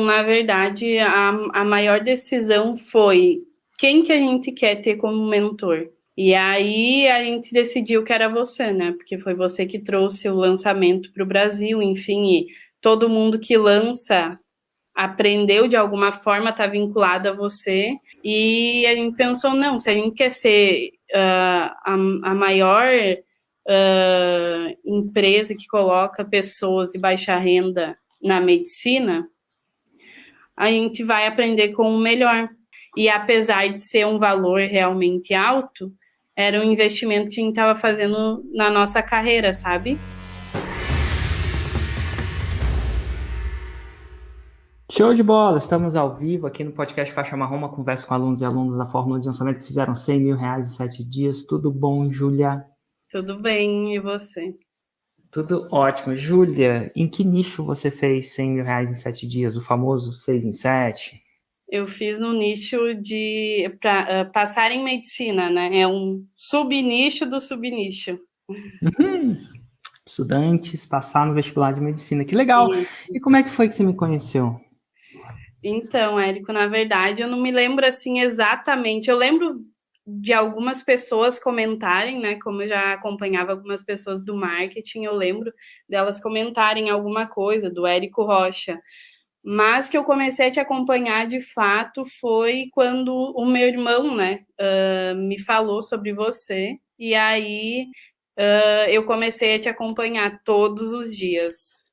na verdade, a maior decisão foi quem que a gente quer ter como mentor. E aí a gente decidiu que era você, né? Porque foi você que trouxe o lançamento para o Brasil, enfim, e todo mundo que lança aprendeu de alguma forma, está vinculado a você. E a gente pensou, não, se a gente quer ser a maior empresa que coloca pessoas de baixa renda na medicina, a gente vai aprender com o melhor. E apesar de ser um valor realmente alto, era um investimento que a gente estava fazendo na nossa carreira, sabe? Show de bola! Estamos ao vivo aqui no podcast Faixa Marrom, uma conversa com alunos e alunas da Fórmula de Lançamento que fizeram R$100 mil em 7 dias. Tudo bom, Júlia? Tudo bem, e você? Tudo ótimo. Júlia, em que nicho você fez R$100 mil em 7 dias? O famoso 6 em 7? Eu fiz no nicho de passar em medicina, né? É um subnicho do subnicho. Estudantes passar no vestibular de medicina. Que legal! Isso. E como é que foi que você me conheceu? Então, Érico, na verdade, eu não me lembro assim exatamente. Eu lembro de algumas pessoas comentarem, né? Como eu já acompanhava algumas pessoas do marketing, eu lembro delas comentarem alguma coisa do Érico Rocha. Mas que eu comecei a te acompanhar de fato foi quando o meu irmão, né, me falou sobre você. E aí eu comecei a te acompanhar todos os dias.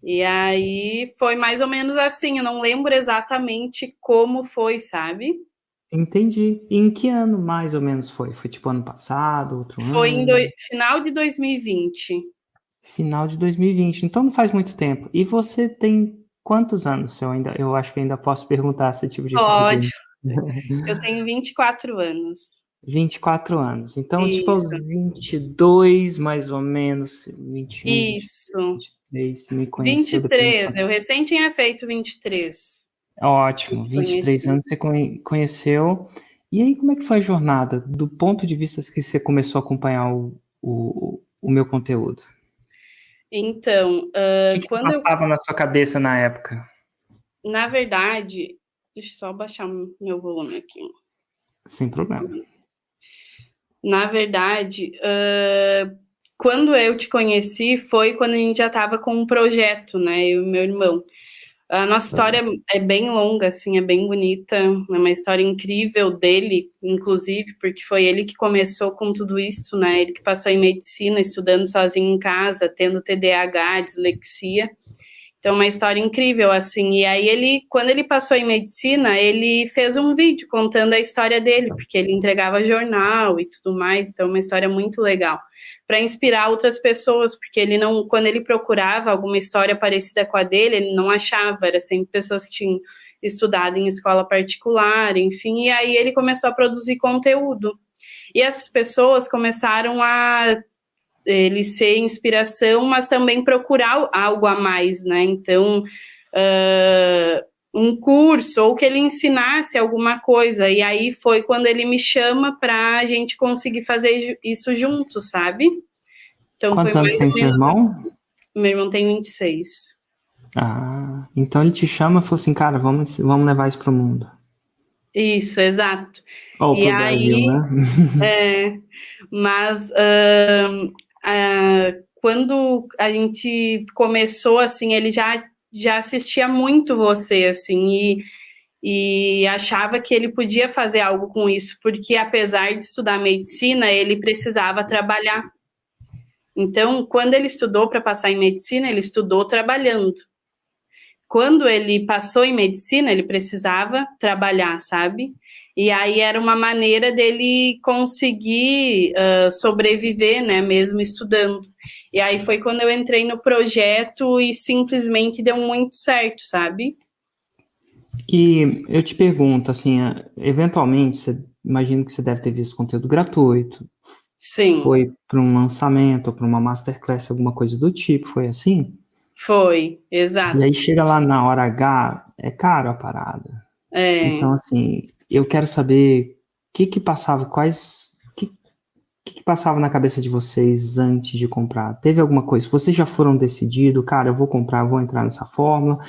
E aí foi mais ou menos assim, eu não lembro exatamente como foi, sabe? Entendi. E em que ano mais ou menos foi? Foi tipo ano passado, outro Foi em ano? final de 2020. Final de 2020. Então não faz muito tempo. E você tem quantos anos? Eu acho que ainda posso perguntar esse tipo de Pode, pergunta. eu tenho 24 anos. 24 anos. Então, tipo, aos Isso, 22, mais ou menos, 21, isso. 23, você me conheceu depois. 23, eu recém tinha feito 23. Ótimo, Eu 23 conheci. anos você conheceu. E aí, como é que foi a jornada? Do ponto de vista que você começou a acompanhar o meu conteúdo? Então, O que que se quando eu, passava na sua cabeça na época? na verdade, deixa eu só baixar meu volume aqui. Sem problema. Na verdade, quando eu te conheci foi quando a gente já estava com um projeto, né? Eu e meu irmão. A nossa história é bem longa, assim, é bem bonita, é uma história incrível dele, inclusive, porque foi ele que começou com tudo isso, né? Ele que passou em medicina, estudando sozinho em casa, tendo TDAH, dislexia. Então, uma história incrível, assim. E aí, quando ele passou em medicina, ele fez um vídeo contando a história dele, porque ele entregava jornal e tudo mais. Então, uma história muito legal. Para inspirar outras pessoas, porque ele não, quando ele procurava alguma história parecida com a dele, ele não achava, era sempre pessoas que tinham estudado em escola particular, enfim. E aí, ele começou a produzir conteúdo. E essas pessoas começaram a ele ser inspiração, mas também procurar algo a mais, né? Então, um curso ou que ele ensinasse alguma coisa. E aí foi quando ele me chama para a gente conseguir fazer isso juntos, sabe? Então foi Quantos anos mais tem ou seu menos irmão? assim. Meu irmão tem 26. Ah, então ele te chama e falou assim, cara, vamos levar isso pro mundo. Isso, exato. Ou E pro Brasil, aí, né? mas quando a gente começou, assim, ele já assistia muito você, assim, e achava que ele podia fazer algo com isso, porque apesar de estudar medicina, ele precisava trabalhar. Então, quando ele estudou para passar em medicina, ele estudou trabalhando. Quando ele passou em medicina, ele precisava trabalhar, sabe? E aí era uma maneira dele conseguir sobreviver, né? Mesmo estudando. E aí foi quando eu entrei no projeto e simplesmente deu muito certo, sabe? E eu te pergunto, assim, eventualmente, imagino que você deve ter visto conteúdo gratuito, Sim, foi para um lançamento ou para uma masterclass, alguma coisa do tipo, foi assim? foi, E aí exato. chega lá na hora H, é caro a parada. É, Então, assim, eu quero saber o que que passava, que passava na cabeça de vocês antes de comprar? Teve alguma coisa? Vocês já foram decididos, cara, eu vou comprar, vou entrar nessa fórmula?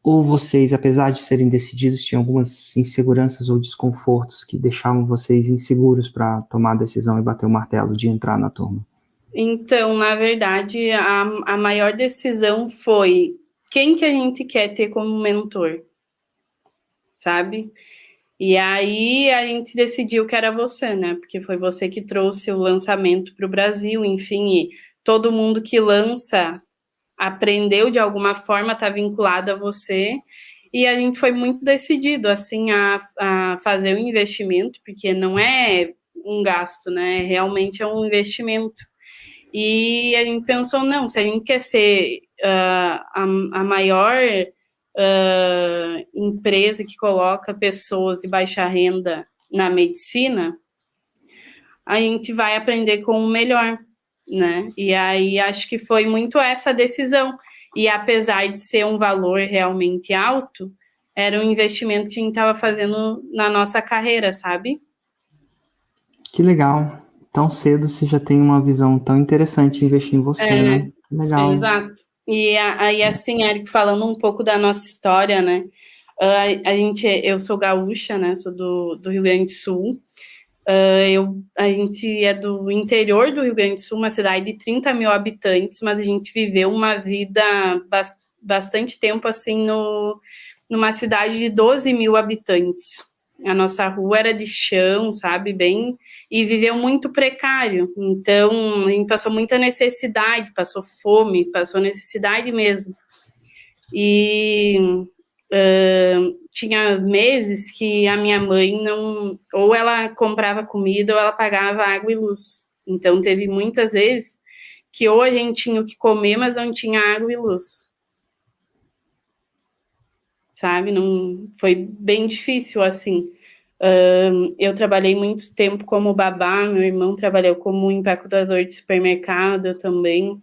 Ou vocês, apesar de serem decididos, tinham algumas inseguranças ou desconfortos que deixavam vocês inseguros para tomar a decisão e bater o martelo de entrar na turma? Então, na verdade, a maior decisão foi quem que a gente quer ter como mentor, sabe? E aí a gente decidiu que era você, né? Porque foi você que trouxe o lançamento para o Brasil, enfim, e todo mundo que lança aprendeu de alguma forma, está vinculado a você. E a gente foi muito decidido, assim, a fazer o investimento, porque não é um gasto, né? Realmente é um investimento. E a gente pensou, não, se a gente quer ser a maior empresa que coloca pessoas de baixa renda na medicina, a gente vai aprender com o melhor, né? E aí acho que foi muito essa decisão. E apesar de ser um valor realmente alto, era um investimento que a gente estava fazendo na nossa carreira, sabe? Que legal. Tão cedo você já tem uma visão tão interessante de investir em você, né? Que legal. Exato. E aí, assim, Eric, falando um pouco da nossa história, né? Eu sou gaúcha, né? Sou do Rio Grande do Sul. A gente é do interior do Rio Grande do Sul, uma cidade de 30 mil habitantes, mas a gente viveu uma vida bastante tempo, assim, numa cidade de 12 mil habitantes. A nossa rua era de chão, sabe, bem, e viveu muito precário. Então, a gente passou muita necessidade, passou fome, passou necessidade mesmo. E tinha meses que a minha mãe não, ou ela comprava comida ou ela pagava água e luz. Então, teve muitas vezes que ou a gente tinha o que comer, mas não tinha água e luz. Sabe? Não, foi bem difícil, assim. Eu trabalhei muito tempo como babá, meu irmão trabalhou como empacotador de supermercado, eu também.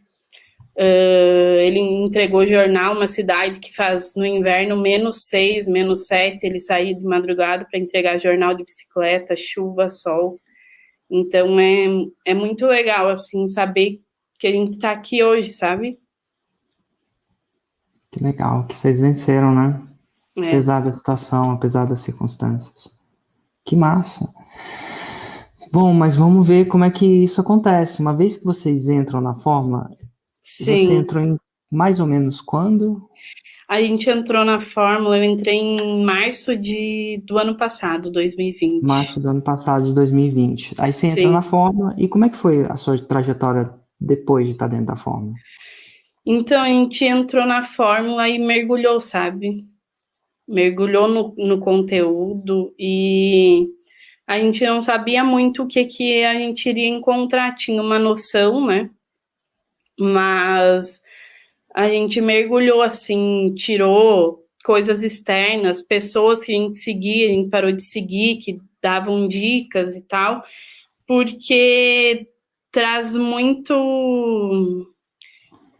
Ele entregou jornal, uma cidade que faz no inverno -6, -7, ele saía de madrugada para entregar jornal de bicicleta, chuva, sol. Então é muito legal, assim, saber que a gente está aqui hoje, sabe? Que legal, que vocês venceram, né? É. Apesar da situação, apesar das circunstâncias. Que massa! Bom, mas vamos ver como é que isso acontece. Uma vez que vocês entram na Fórmula, Sim. Você entrou em mais ou menos quando? A gente entrou na Fórmula, eu entrei em março do ano passado, 2020. Março do ano passado, de 2020. Aí você entra Sim. na Fórmula, e como é que foi a sua trajetória depois de estar dentro da Fórmula? Então, a gente entrou na Fórmula e mergulhou, sabe? Mergulhou no conteúdo e a gente não sabia muito o que a gente iria encontrar, tinha uma noção, né? Mas a gente mergulhou, assim, tirou coisas externas, pessoas que a gente seguia, a gente parou de seguir, que davam dicas e tal, porque traz muito...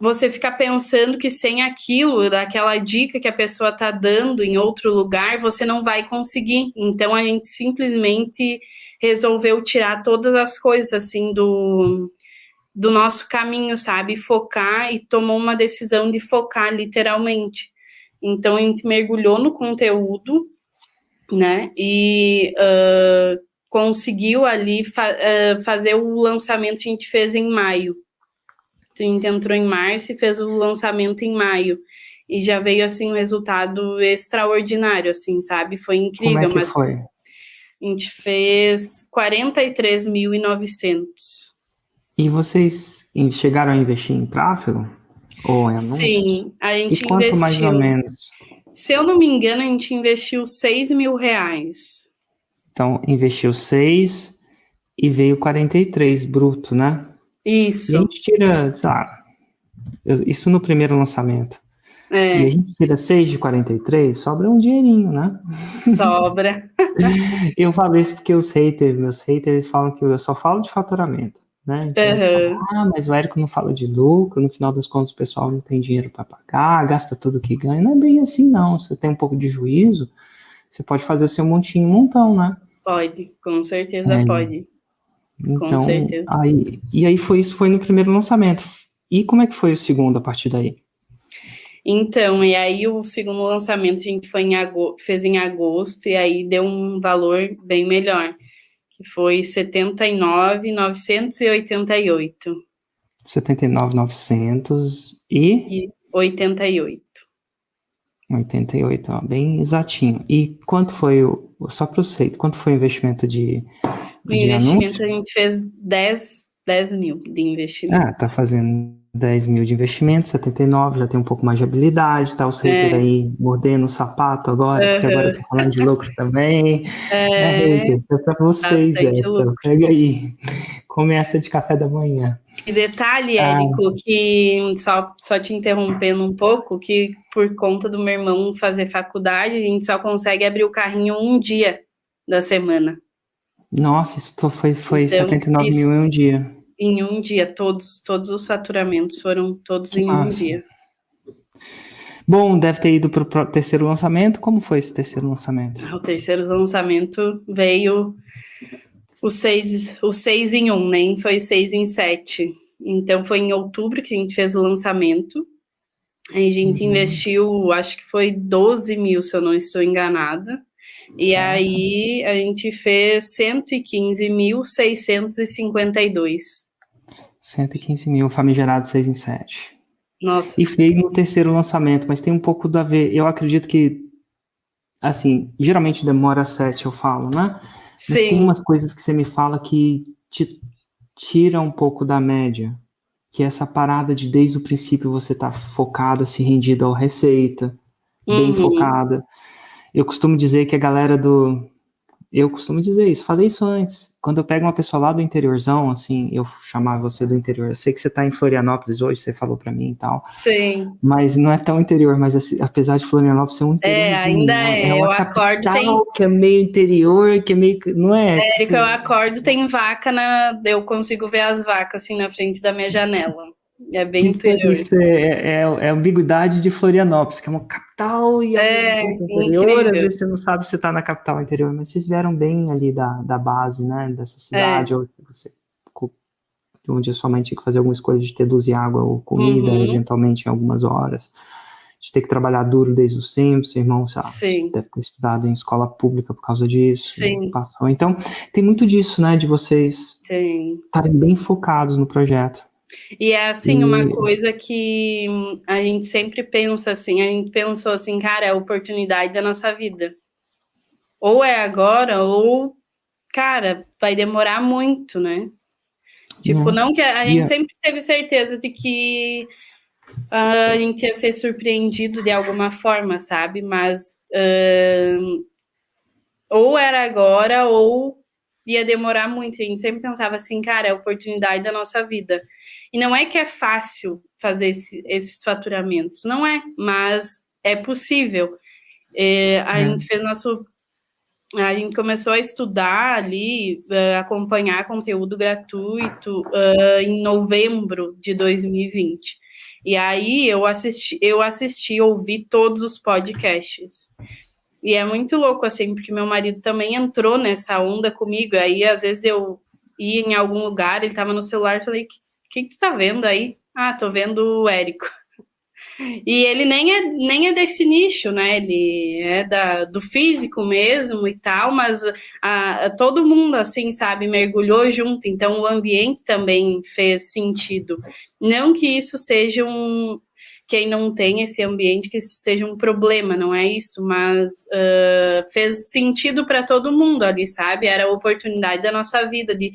Você fica pensando que sem aquilo, daquela dica que a pessoa está dando em outro lugar, você não vai conseguir. Então, a gente simplesmente resolveu tirar todas as coisas, assim, do nosso caminho, sabe? Focar, e tomou uma decisão de focar, literalmente. Então, a gente mergulhou no conteúdo, né? E conseguiu ali fazer o lançamento que a gente fez em maio. A gente entrou em março e fez o lançamento em maio. E já veio, assim, um resultado extraordinário, assim, sabe? Foi incrível. Como é que foi? A gente fez 43.900. E vocês chegaram a investir em tráfego? Ou em anúncios? Sim, a gente investiu. E quanto mais ou menos? Se eu não me engano, a gente investiu R$6.000. Então, investiu 6 e veio 43 bruto, né? Isso. E a gente tira, sei lá, isso no primeiro lançamento. E a gente tira 6 de 43, sobra um dinheirinho, né? Sobra. Eu falo isso porque meus haters falam que eu só falo de faturamento, né? Então eles falam, mas o Érico não fala de lucro, no final das contas o pessoal não tem dinheiro para pagar, gasta tudo que ganha. Não é bem assim, não. Você tem um pouco de juízo, você pode fazer o seu montinho montão, né? Pode, com certeza pode. Então, com certeza. Aí foi isso, foi no primeiro lançamento. E como é que foi o segundo a partir daí? Então, e aí o segundo lançamento a gente foi fez em agosto, e aí deu um valor bem melhor, que foi 79.988. 79.900 E 88. 88, ó, bem exatinho. E quanto foi só para o Seito, quanto foi o investimento de O investimento anúncio? a gente fez 10 mil de investimento. Tá fazendo 10 mil de investimento, 79, já tem um pouco mais de habilidade, tá o hater aí mordendo o sapato agora, porque agora eu tô falando de lucro também. Hater, é pra vocês Bastante essa, lucro. pega aí, começa de café da manhã. E detalhe, Érico, que só te interrompendo um pouco, que por conta do meu irmão fazer faculdade, a gente só consegue abrir o carrinho um dia da semana. Nossa, isso foi Então, 79 isso mil em um dia. em um dia, todos os faturamentos foram todos Que em um massa. dia. Bom, deve ter ido pro terceiro lançamento. Como foi esse terceiro lançamento? O terceiro lançamento veio o 6 em 1, nem foi 6 em 7. Então foi em outubro que a gente fez o lançamento. Aí a gente investiu, acho que foi 12 mil, se eu não estou enganada. E Certo. aí a gente fez 115.652. 115 mil, famigerado 6 em 7. Nossa. E veio no terceiro lançamento, mas tem um pouco a ver. Eu acredito que, assim, geralmente demora 7, eu falo, né? Mas tem Sim. umas coisas que você me fala que te tira um pouco da média. Que é essa parada de desde o princípio você tá focada, se rendida à receita, bem focada. Eu costumo dizer que a galera eu costumo dizer isso, falei isso antes. Quando eu pego uma pessoa lá do interiorzão, assim, eu chamar você do interior, eu sei que você tá em Florianópolis hoje, você falou pra mim e tal. Sim. Mas não é tão interior, mas assim, apesar de Florianópolis ser um interiorzinho, ainda é eu uma acordo, capital que é meio interior, que é meio, não é? Érico, eu acordo, tem vaca eu consigo ver as vacas assim na frente da minha janela. É bem interior. Isso é a ambiguidade de Florianópolis, que é uma capital e ao mesmo tempo interior. Incrível. Às vezes você não sabe se está na capital ou interior, mas vocês vieram bem ali da base, né, dessa cidade, ou você, onde a sua mãe tinha que fazer alguma escolha de ter luz e água ou comida, eventualmente em algumas horas, de ter que trabalhar duro desde o sempre, seu irmão, sei lá, deve ter estudado em escola pública por causa disso, passou. Então, tem muito disso, né, de vocês estarem bem focados no projeto. E é assim, uma coisa que a gente sempre pensa assim, a gente pensou assim, cara, é a oportunidade da nossa vida. Ou é agora, ou, cara, vai demorar muito, né? Tipo, não que a gente sempre teve certeza de que a gente ia ser surpreendido de alguma forma, sabe? Mas ou era agora, ou ia demorar muito. A gente sempre pensava assim, cara, é a oportunidade da nossa vida. E não é que é fácil fazer esses faturamentos, não é, mas é possível. A gente fez a gente começou a estudar ali, acompanhar conteúdo gratuito em novembro de 2020. E aí eu ouvi todos os podcasts. E é muito louco, assim, porque meu marido também entrou nessa onda comigo. Aí, às vezes, eu ia em algum lugar, ele tava no celular, falei, que tu tá vendo aí? Ah, tô vendo o Érico. E ele nem é desse nicho, né? Ele é do físico mesmo e tal, mas todo mundo, assim, sabe, mergulhou junto. Então, o ambiente também fez sentido. Não que isso seja quem não tem esse ambiente, que isso seja um problema, não é isso, mas fez sentido para todo mundo ali, sabe? Era a oportunidade da nossa vida de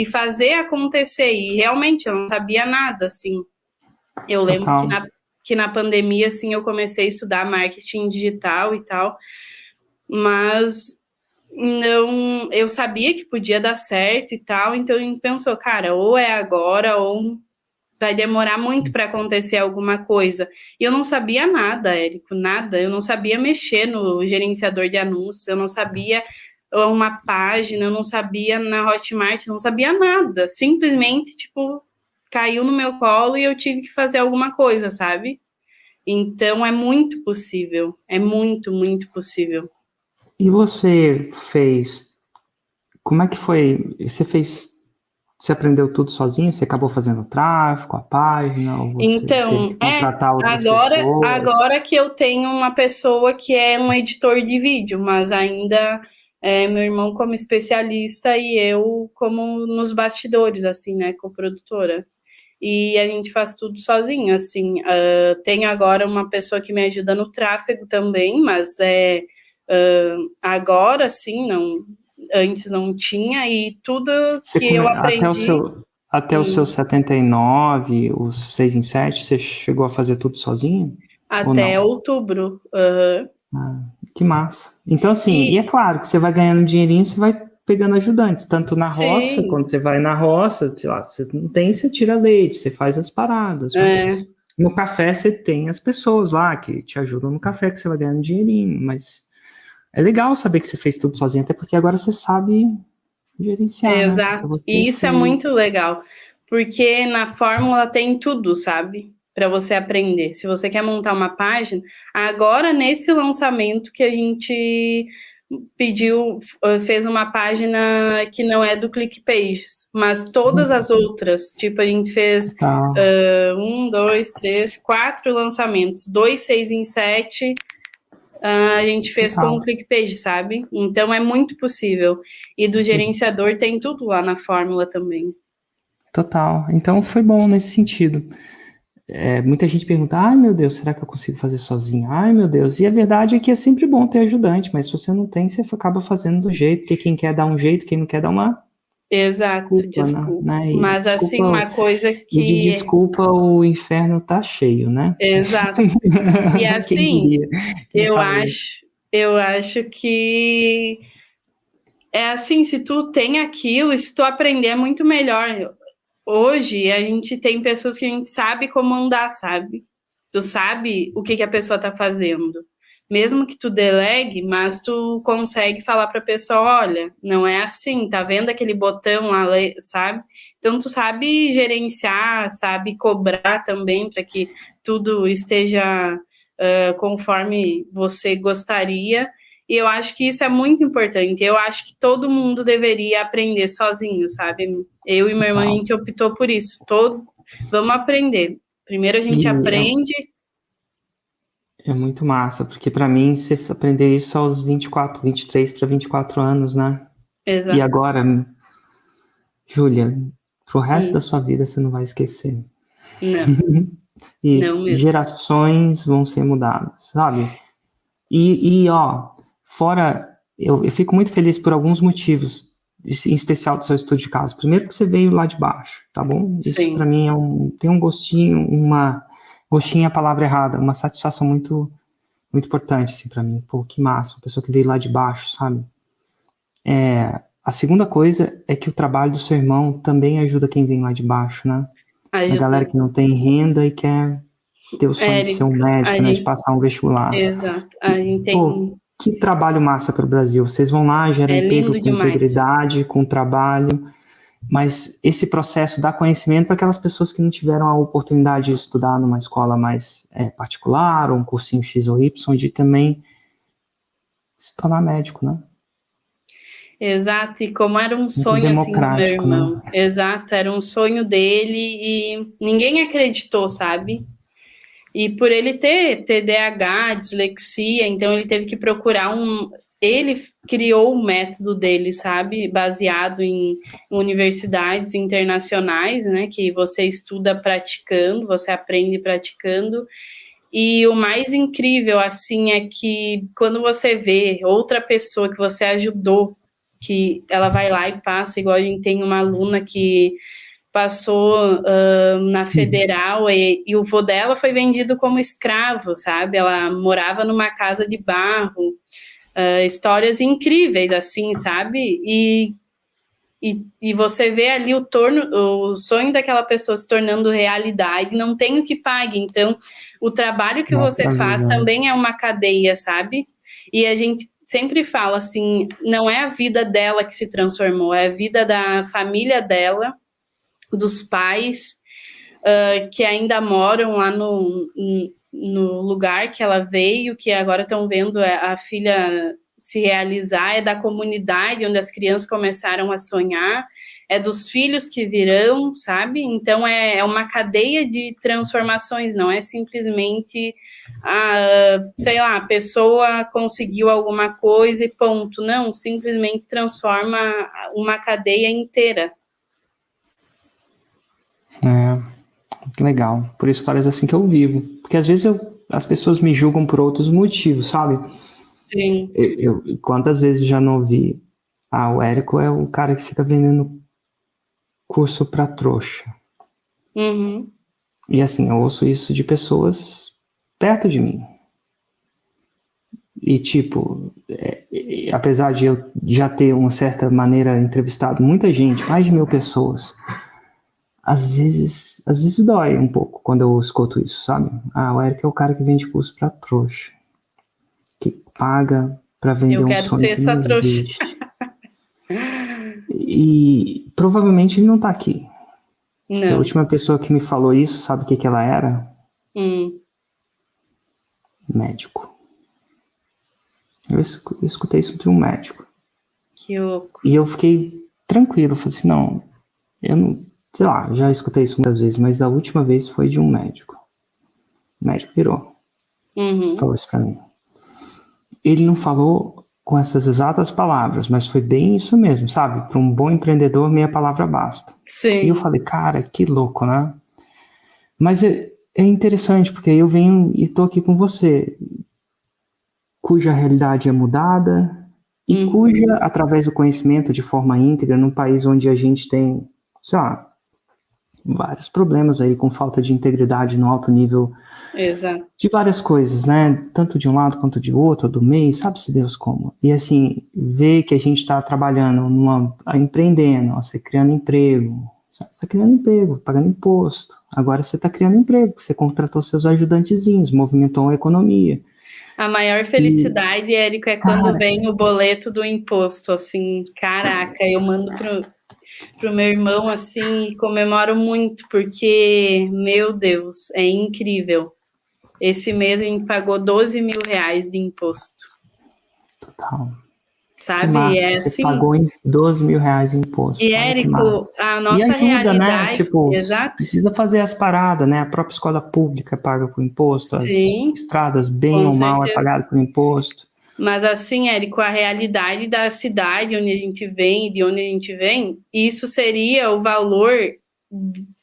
fazer acontecer, e realmente eu não sabia nada, assim. Eu lembro que na pandemia, assim, eu comecei a estudar marketing digital e tal, mas não, eu sabia que podia dar certo e tal, então a gente pensou, cara, ou é agora, ou vai demorar muito para acontecer alguma coisa. E eu não sabia nada, Érico, nada. Eu não sabia mexer no gerenciador de anúncios, eu não sabia uma página, eu não sabia na Hotmart, eu não sabia nada. Simplesmente, tipo, caiu no meu colo e eu tive que fazer alguma coisa, sabe? Então é muito possível, é muito, muito possível. E você fez, como é que foi, você fez Você aprendeu tudo sozinho? Você acabou fazendo tráfego, a página, ou você teve que Então, contratar outras pessoas? agora que eu tenho uma pessoa que é um editor de vídeo, mas ainda meu irmão como especialista e eu como nos bastidores, assim, né, co-produtora. E a gente faz tudo sozinho, assim. Tenho agora uma pessoa que me ajuda no tráfego também, mas agora, sim, não, antes não tinha, e tudo Você que eu aprendi até o seu 79, os 6 em 7, você chegou a fazer tudo sozinho? Ou até não? outubro. Aham. Ah, que massa. Então, assim, e é E claro que você vai ganhando dinheirinho, você vai pegando ajudantes, tanto na roça, sim, quando você vai na roça, sei lá, você não tem, você tira leite, você faz as paradas, mas é, no café você tem as pessoas lá que te ajudam no café, que você vai ganhando dinheirinho, mas é legal saber que você fez tudo sozinho, até porque agora você sabe gerenciar, né? Pra exato. você E isso é foi. muito legal, porque na fórmula tem tudo, sabe? Para você aprender. Se você quer montar uma página, agora nesse lançamento que a gente pediu, fez uma página que não é do ClickPages, mas todas as outras, tipo, a gente fez Tá, um, dois, três, quatro lançamentos, dois, 6 em 7, a gente fez com o legal. ClickPage, sabe? Então é muito possível. E do gerenciador tem tudo lá na fórmula também. Total. Então foi bom nesse sentido. Muita gente pergunta, ai meu Deus, será que eu consigo fazer sozinho? Ai meu Deus. E a verdade é que é sempre bom ter ajudante, mas se você não tem, você acaba fazendo do jeito, porque quem quer dar um jeito, quem não quer dar uma Exato, desculpa, né? desculpa. E Mas assim, desculpa, uma coisa e de que. desculpa o inferno tá cheio, né? Exato. E Quem assim, diria? Quem eu fala isso? acho, eu acho que é assim, se tu tem aquilo, se tu aprender é muito melhor. Hoje a gente tem pessoas que a gente sabe como andar, sabe? Tu sabe o que que a pessoa tá fazendo. Mesmo que tu delegue, mas tu consegue falar pra pessoa, olha, não é assim, tá vendo aquele botão lá, sabe? Então tu sabe gerenciar, sabe cobrar também para que tudo esteja conforme você gostaria. E eu acho que isso é muito importante. Eu acho que todo mundo deveria aprender sozinho, sabe? Eu e meu irmão, a Total. gente optou por isso. Vamos aprender. Primeiro a gente E aprende. é muito massa, porque pra mim você aprendeu isso aos 24, 23 para 24 anos, né? E Exato. agora, Júlia, pro resto da Hum, sua vida você não vai esquecer. não, E não mesmo. gerações vão ser mudadas, sabe? Ó, fora, eu fico muito feliz por alguns motivos, em especial do seu estudo de caso. Primeiro que você veio lá de baixo, tá bom? Isso pra Sim, mim tem um gostinho, gostinho é a palavra errada, uma satisfação muito, muito importante, assim, pra mim. Pô, que massa, uma pessoa que veio lá de baixo, sabe? A segunda coisa é que o trabalho do seu irmão também ajuda quem vem lá de baixo, né? A galera ajuda. que não tem renda e quer ter o sonho de ser um Érica, a médico, né, de gente, passar um vestibular. exato. A gente Pô, tem, que trabalho massa para o Brasil. Vocês vão lá, geram é emprego lindo com demais. integridade, com trabalho, mas esse processo dá conhecimento para aquelas pessoas que não tiveram a oportunidade de estudar numa escola mais particular, ou um cursinho X ou Y, de também se tornar médico, né? Exato, e como era um Muito sonho assim do meu democrático, né? irmão. Exato, era um sonho dele e ninguém acreditou, sabe? E por ele ter TDAH, dislexia, então ele teve que procurar um. Ele criou o método dele, sabe? Baseado em universidades internacionais, né? Que você estuda praticando, você aprende praticando. E o mais incrível, assim, é que quando você vê outra pessoa que você ajudou, que ela vai lá e passa, igual a gente tem uma aluna que passou na federal e o vô dela foi vendido como escravo, sabe? Ela morava numa casa de barro, histórias incríveis, assim, sabe? E você vê ali o sonho daquela pessoa se tornando realidade, não tem o que pague. Então, o trabalho que você Mostra a faz vida. também é uma cadeia, sabe? E a gente sempre fala assim, não é a vida dela que se transformou, é a vida da família dela, dos pais que ainda moram lá no lugar que ela veio, que agora estão vendo a filha se realizar, é da comunidade onde as crianças começaram a sonhar, é dos filhos que virão, sabe? Então é uma cadeia de transformações, não é simplesmente sei lá, a pessoa conseguiu alguma coisa e ponto, não, simplesmente transforma uma cadeia inteira. Que legal, por histórias assim que eu vivo, porque às vezes as pessoas me julgam por outros motivos, sabe? Sim. Quantas vezes já não ouvi, o Érico é o cara que fica vendendo curso para trouxa. Uhum. E assim, eu ouço isso de pessoas perto de mim. E tipo, apesar de eu já ter, uma certa maneira, entrevistado muita gente, mais de 1000 pessoas, às vezes dói um pouco quando eu escuto isso, sabe? O Érico é o cara que vende curso pra trouxa, que paga pra vender um sonho que não existe. E provavelmente ele não tá aqui. Não. A última pessoa que me falou isso, sabe o que ela era? Médico. Eu escutei isso de um médico. Que louco. E eu fiquei tranquilo, falei assim, não, eu não, sei lá, já escutei isso muitas vezes, mas da última vez foi de um médico. O médico virou. Falou isso pra mim. Ele não falou com essas exatas palavras, mas foi bem isso mesmo, sabe? Para um bom empreendedor, meia palavra basta. Sim. E eu falei, cara, que louco, né? Mas é interessante, porque eu venho e tô aqui com você, cuja realidade é mudada e cuja, através do conhecimento de forma íntegra, num país onde a gente tem, sei lá, vários problemas aí com falta de integridade no alto nível. Exato. De várias coisas, né? Tanto de um lado quanto de outro, do meio, sabe-se Deus como. E assim, ver que a gente está trabalhando, empreendendo, você criando emprego, você está criando emprego, pagando imposto. Agora você está criando emprego, você contratou seus ajudantezinhos, movimentou a economia. A maior felicidade, Érico, é quando vem o boleto do imposto, assim, caraca, eu mando pro meu irmão, assim, e comemoro muito, porque, meu Deus, é incrível. Esse mês a gente pagou 12 mil reais de imposto. Total. Sabe? Que você assim, pagou em 12 mil reais em imposto. E, Érico, a nossa e ajuda, realidade... né? Tipo, exato. Precisa fazer as paradas, né? A própria escola pública é paga com imposto, Sim, as estradas, bem ou mal, é pagado com imposto. Mas assim, Érico, a realidade da cidade onde a gente vem, de onde a gente vem, isso seria o valor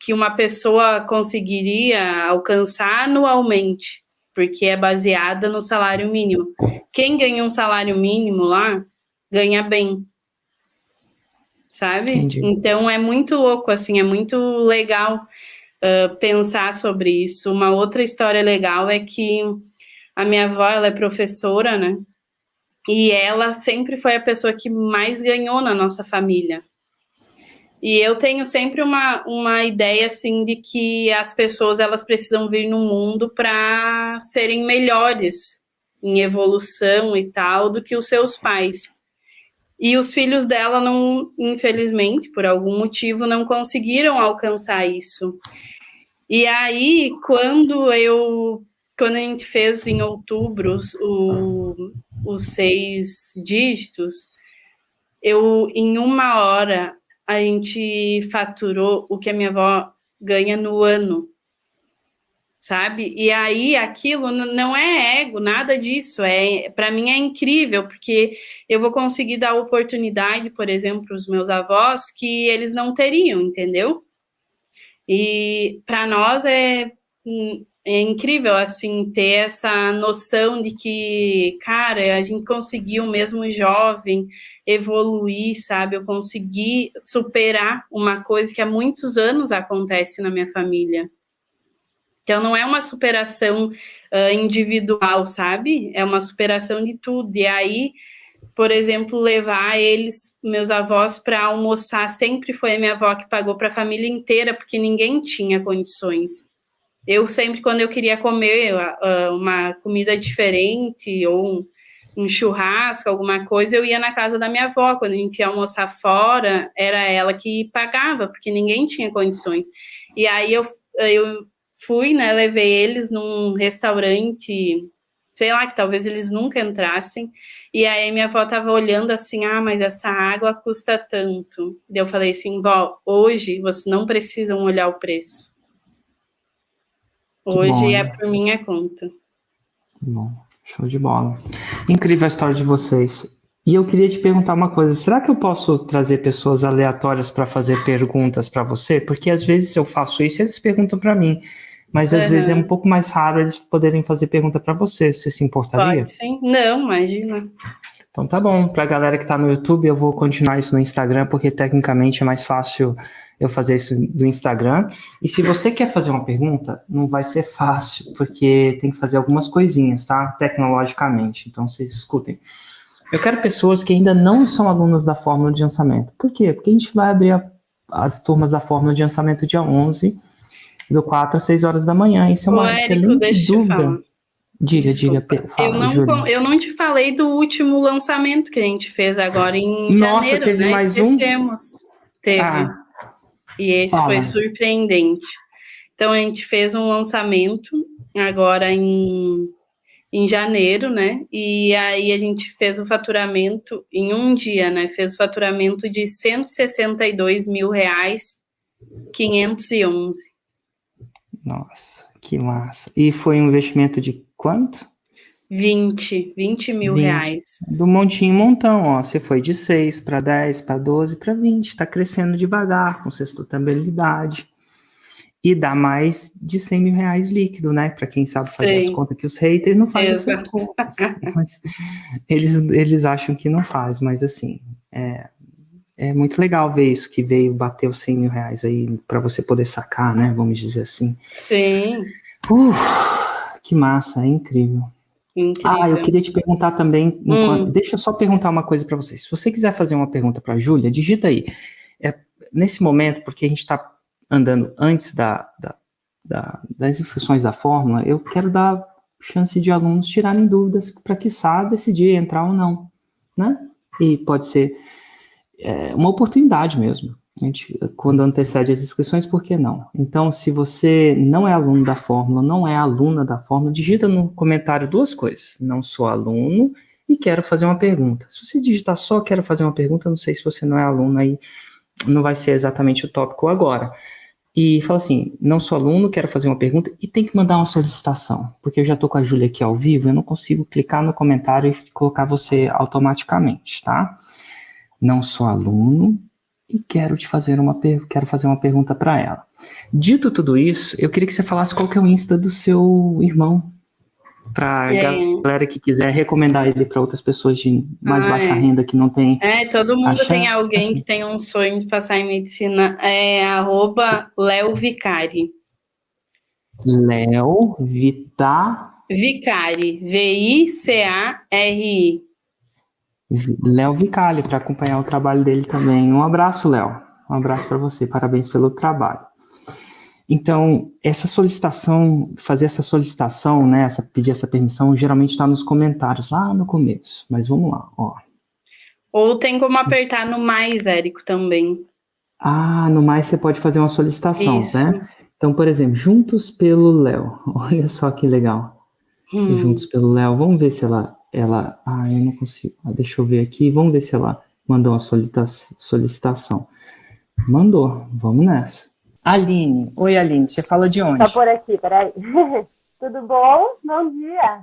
que uma pessoa conseguiria alcançar anualmente, porque é baseada no salário mínimo. Quem ganha um salário mínimo lá, ganha bem, sabe? Entendi. Então é muito louco, assim, é muito legal pensar sobre isso. Uma outra história legal é que a minha avó, ela é professora, né? E ela sempre foi a pessoa que mais ganhou na nossa família. E eu tenho sempre uma ideia, assim, de que as pessoas, elas precisam vir no mundo para serem melhores em evolução e tal, do que os seus pais. E os filhos dela, não, infelizmente, por algum motivo, não conseguiram alcançar isso. E aí, quando a gente fez em outubro os 6 dígitos, em 1 hora, a gente faturou o que a minha avó ganha no ano, sabe? E aí, aquilo não é ego, nada disso, para mim é incrível, porque eu vou conseguir dar oportunidade, por exemplo, para os meus avós, que eles não teriam, entendeu? E para nós é incrível, assim, ter essa noção de que, cara, a gente conseguiu, mesmo jovem, evoluir, sabe? Eu consegui superar uma coisa que há muitos anos acontece na minha família. Então, não é uma superação individual, sabe? É uma superação de tudo. E aí, por exemplo, levar meus avós, para almoçar, sempre foi a minha avó que pagou para a família inteira, porque ninguém tinha condições. Eu sempre, quando eu queria comer uma comida diferente, ou um churrasco, alguma coisa, eu ia na casa da minha avó. Quando a gente ia almoçar fora, era ela que pagava, porque ninguém tinha condições. E aí eu fui, né, levei eles num restaurante sei lá, que talvez eles nunca entrassem. E aí minha avó tava olhando assim, mas essa água custa tanto. Daí eu falei assim, vó, hoje vocês não precisam olhar o preço. Que bom, Hoje é hein? por minha conta. Que bom, show de bola. Incrível a história de vocês. E eu queria te perguntar uma coisa, será que eu posso trazer pessoas aleatórias para fazer perguntas para você? Porque às vezes eu faço isso e eles perguntam para mim, mas às vezes é um pouco mais raro eles poderem fazer pergunta para você. Você se importaria? Pode sim. Não, imagina. Então tá bom, para a galera que está no YouTube, eu vou continuar isso no Instagram, porque tecnicamente é mais fácil eu fazer isso do Instagram. E se você quer fazer uma pergunta, não vai ser fácil, porque tem que fazer algumas coisinhas, tá? Tecnologicamente. Então vocês escutem. Eu quero pessoas que ainda não são alunas da Fórmula de Lançamento. Por quê? Porque a gente vai abrir as turmas da Fórmula de Lançamento dia 11, do 4 às 6 horas da manhã. Isso é uma Érico, excelente deixa eu te dúvida. falar. Diga, fala, Júlia. Eu não te falei do último lançamento que a gente fez agora em Nossa, janeiro, teve né? mais Esquecemos. Teve. E esse foi Fala. surpreendente. Então, a gente fez um lançamento agora em janeiro, né? E aí a gente fez o faturamento em um dia, né? Fez o faturamento de R$ 162 mil, 511. Nossa, que massa. E foi um investimento de quanto? 20 mil 20. reais. Do montinho em montão, ó. Você foi de 6 para 10, para 12, para 20. Tá crescendo devagar, com sustentabilidade. E dá mais de 100 mil reais líquido, né? Para quem sabe fazer as contas, que os haters não fazem essas contas. Mas eles acham que não faz, mas assim, é muito legal ver isso, que veio bater os 100 mil reais aí para você poder sacar, né? Vamos dizer assim. Sim. Que massa, é incrível. Eu queria te perguntar também, deixa eu só perguntar uma coisa para você. Se você quiser fazer uma pergunta para a Júlia, digita aí. Nesse momento, porque a gente está andando antes das inscrições da Fórmula, eu quero dar chance de alunos tirarem dúvidas para quiçá decidir entrar ou não, né? E pode ser uma oportunidade mesmo. A gente, quando antecede as inscrições, por que não? Então, se você não é aluno da Fórmula, não é aluna da Fórmula, digita no comentário duas coisas. Não sou aluno e quero fazer uma pergunta. Se você digitar só quero fazer uma pergunta, não sei se você não é aluno, aí não vai ser exatamente o tópico agora. E fala assim, não sou aluno, quero fazer uma pergunta, e tem que mandar uma solicitação, porque eu já estou com a Júlia aqui ao vivo, eu não consigo clicar no comentário e colocar você automaticamente, tá? Não sou aluno e quero fazer uma pergunta para ela. Dito tudo isso, eu queria que você falasse qual que é o Insta do seu irmão, para galera que quiser recomendar ele para outras pessoas de mais baixa renda que não tem. Todo mundo tem alguém que tem um sonho de passar em medicina. É @LeoVicari. Léo Vicari, Vicari. Léo Vicali, para acompanhar o trabalho dele também. Um abraço, Léo. Um abraço para você. Parabéns pelo trabalho. Então, fazer essa solicitação, né, pedir essa permissão, geralmente está nos comentários, lá no começo. Mas vamos lá, ó. Ou tem como apertar no mais, Érico, também. No mais você pode fazer uma solicitação, né? Então, por exemplo, Juntos pelo Léo. Olha só que legal. Juntos pelo Léo. Vamos ver se ela... eu não consigo. Deixa eu ver aqui. Vamos ver se ela mandou uma solicitação. Mandou. Vamos nessa. Aline. Oi, Aline. Você fala de onde? Tá por aqui, peraí. Tudo bom? Bom dia.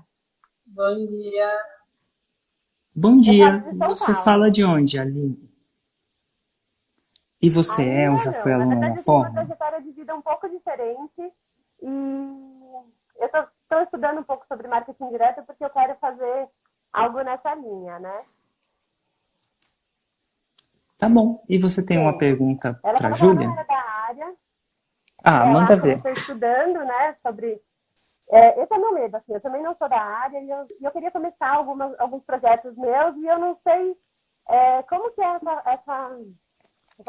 Bom dia. Bom dia. Você fala de onde, Aline? E você ou já foi aluna da Fórmula? Eu tenho uma trajetória de vida um pouco diferente e eu estou estudando um pouco sobre marketing direto porque eu quero fazer algo nessa linha, né? Tá bom. E você tem uma pergunta para a Júlia? Ela da área. Manda ver. Eu estou estudando, né, sobre... esse é meu medo, assim, eu também não sou da área e eu queria começar alguns projetos meus e eu não sei como que é essa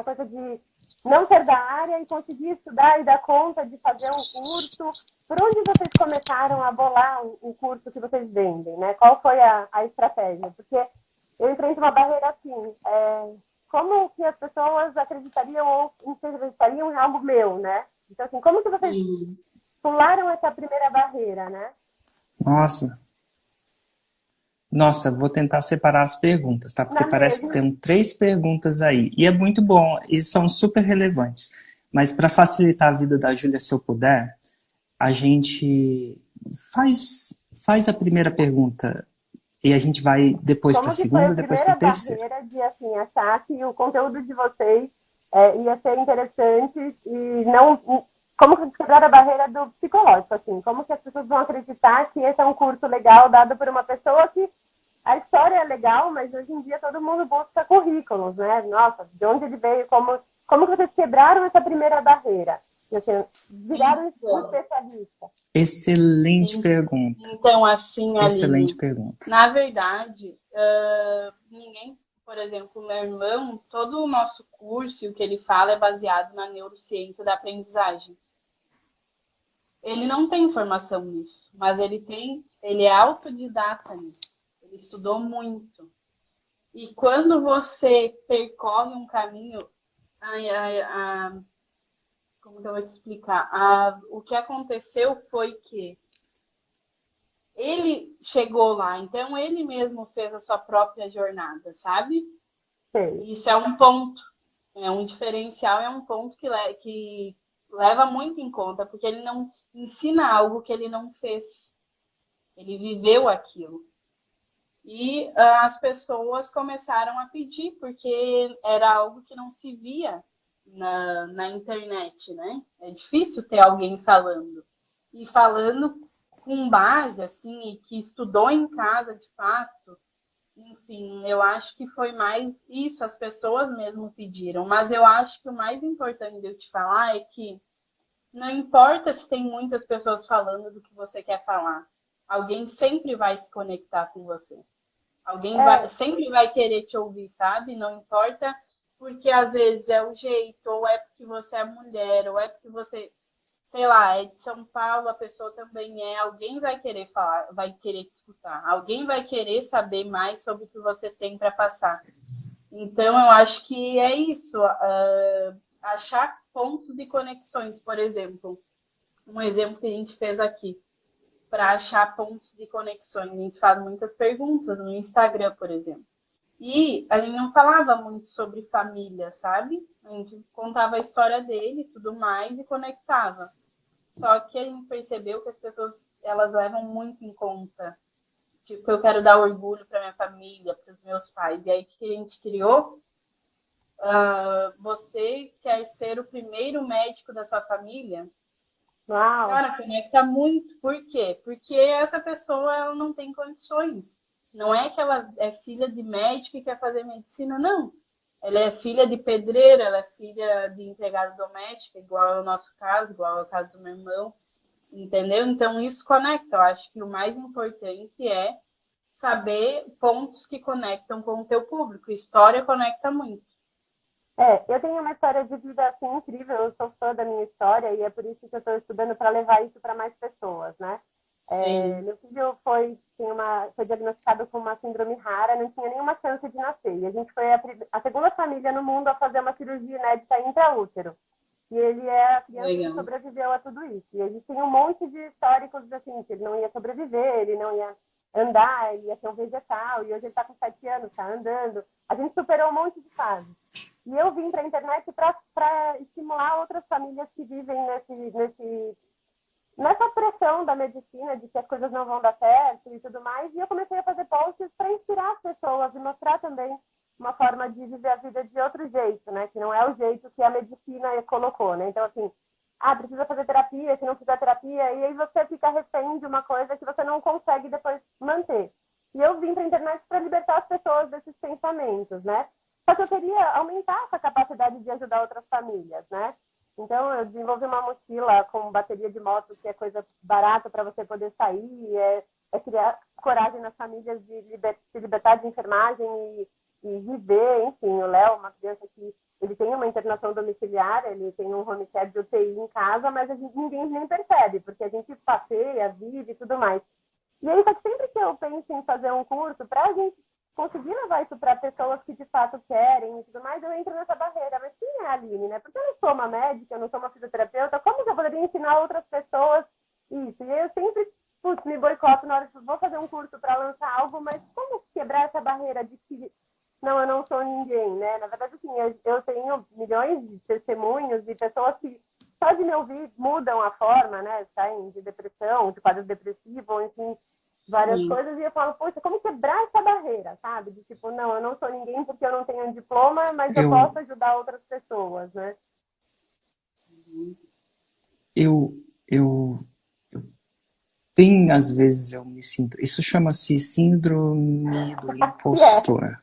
coisa de não ser da área e conseguir estudar e dar conta de fazer um curso. Por onde vocês começaram a bolar o curso que vocês vendem, né? Qual foi a estratégia? Porque eu enfrento uma barreira assim, como que as pessoas acreditariam ou acreditariam em algo meu, né? Então, assim, como que vocês pularam essa primeira barreira, né? Nossa, Nossa, vou tentar separar as perguntas, tá? Porque Na parece que mesma. tem 3 perguntas aí. E é muito bom, e são super relevantes. Mas para facilitar a vida da Júlia, se eu puder, a gente faz a primeira pergunta e a gente vai depois para a Como que foi a segunda, depois para primeira a terceira. barreira de, assim, achar que o conteúdo de vocês ia ser interessante e não... Como que quebrar a barreira do psicológico, assim? Como que as pessoas vão acreditar que esse é um curso legal dado por uma pessoa que a história é legal, mas hoje em dia todo mundo busca currículos, né? Nossa, de onde ele veio, como que vocês quebraram essa primeira barreira? E, assim, viraram um especialista. Excelente pergunta. Então, assim, Excelente Aline, pergunta. na verdade, ninguém, por exemplo, meu irmão, todo o nosso curso e o que ele fala é baseado na neurociência da aprendizagem. Ele não tem formação nisso, mas ele é autodidata nisso. Ele estudou muito. E quando você percorre um caminho, como que eu vou te explicar? O que aconteceu foi que ele chegou lá, então ele mesmo fez a sua própria jornada, sabe? Sei. Isso é um ponto, é um diferencial, é um ponto que leva muito em conta, porque ele não ensina algo que ele não fez. Ele viveu aquilo. E as pessoas começaram a pedir, porque era algo que não se via na internet, né? É difícil ter alguém falando. E falando com base, assim, e que estudou em casa de fato. Enfim, eu acho que foi mais isso, as pessoas mesmo pediram. Mas eu acho que o mais importante de eu te falar é que não importa se tem muitas pessoas falando do que você quer falar. Alguém sempre vai se conectar com você. Sempre vai querer te ouvir, sabe? Não importa, porque às vezes é o jeito, ou é porque você é mulher, ou é porque você, sei lá, é de São Paulo, a pessoa também é. Alguém vai querer falar, vai querer te escutar. Alguém vai querer saber mais sobre o que você tem para passar. Então, eu acho que é isso. Achar pontos de conexões, por exemplo. Um exemplo que a gente fez aqui para achar pontos de conexões. A gente faz muitas perguntas no Instagram, por exemplo. E a gente não falava muito sobre família, sabe? A gente contava a história dele e tudo mais e conectava. Só que a gente percebeu que as pessoas, elas levam muito em conta. Tipo, eu quero dar orgulho para minha família, para os meus pais. E aí, o que a gente criou? Você quer ser o primeiro médico da sua família? Uau! Cara, conecta muito. Por quê? Porque essa pessoa ela não tem condições. Não é que ela é filha de médico e quer fazer medicina, não. Ela é filha de pedreiro, ela é filha de empregada doméstica, igual ao nosso caso, igual ao caso do meu irmão, entendeu? Então isso conecta. Eu acho que o mais importante é saber pontos que conectam com o teu público. História conecta muito. Eu tenho uma história de vida assim incrível, eu sou fã da minha história e é por isso que eu estou estudando para levar isso para mais pessoas, né? Sim. Meu filho foi diagnosticado com uma síndrome rara, não tinha nenhuma chance de nascer. E a gente foi a segunda família no mundo a fazer uma cirurgia inédita intraútero. E ele é a criança que Legal. sobreviveu a tudo isso. E a gente tem um monte de históricos assim, que ele não ia sobreviver, ele não ia andar, ele ia ser um vegetal, e hoje ele está com 7 anos, está andando. A gente superou um monte de fases. E eu vim para a internet para estimular outras famílias que vivem nessa pressão da medicina, de que as coisas não vão dar certo e tudo mais. E eu comecei a fazer posts para inspirar as pessoas e mostrar também uma forma de viver a vida de outro jeito, né? Que não é o jeito que a medicina colocou, né? Então, assim, precisa fazer terapia, se não fizer terapia, e aí você fica refém de uma coisa que você não consegue depois manter. E eu vim para a internet para libertar as pessoas desses pensamentos, né? Só que eu queria aumentar essa capacidade de ajudar outras famílias, né? Então, eu desenvolvi uma mochila com bateria de moto, que é coisa barata para você poder sair, criar coragem nas famílias de se libertar de enfermagem e viver, enfim. O Léo, uma criança que ele tem uma internação domiciliar, ele tem um home care de UTI em casa, mas ninguém nem percebe, porque a gente passeia, vive e tudo mais. E aí, só que sempre que eu penso em fazer um curso, para a gente conseguir levar isso para pessoas que de fato querem e tudo mais, eu entro nessa barreira. Mas quem é a Aline, né? Porque eu não sou uma médica, eu não sou uma fisioterapeuta, como que eu poderia ensinar outras pessoas isso? E eu sempre putz, me boicoto na hora que vou fazer um curso para lançar algo, mas como quebrar essa barreira de que não, eu não sou ninguém, né? Na verdade, assim, eu tenho milhões de testemunhos de pessoas que só de me ouvir mudam a forma, né? Saem de depressão, de quadro depressivo, enfim, várias coisas. E eu falo, poxa, como quebrar essa barreira, sabe? De tipo, não, eu não sou ninguém porque eu não tenho um diploma, mas eu posso ajudar outras pessoas, né? Eu tem, às vezes, eu me sinto... Isso chama-se síndrome do impostor.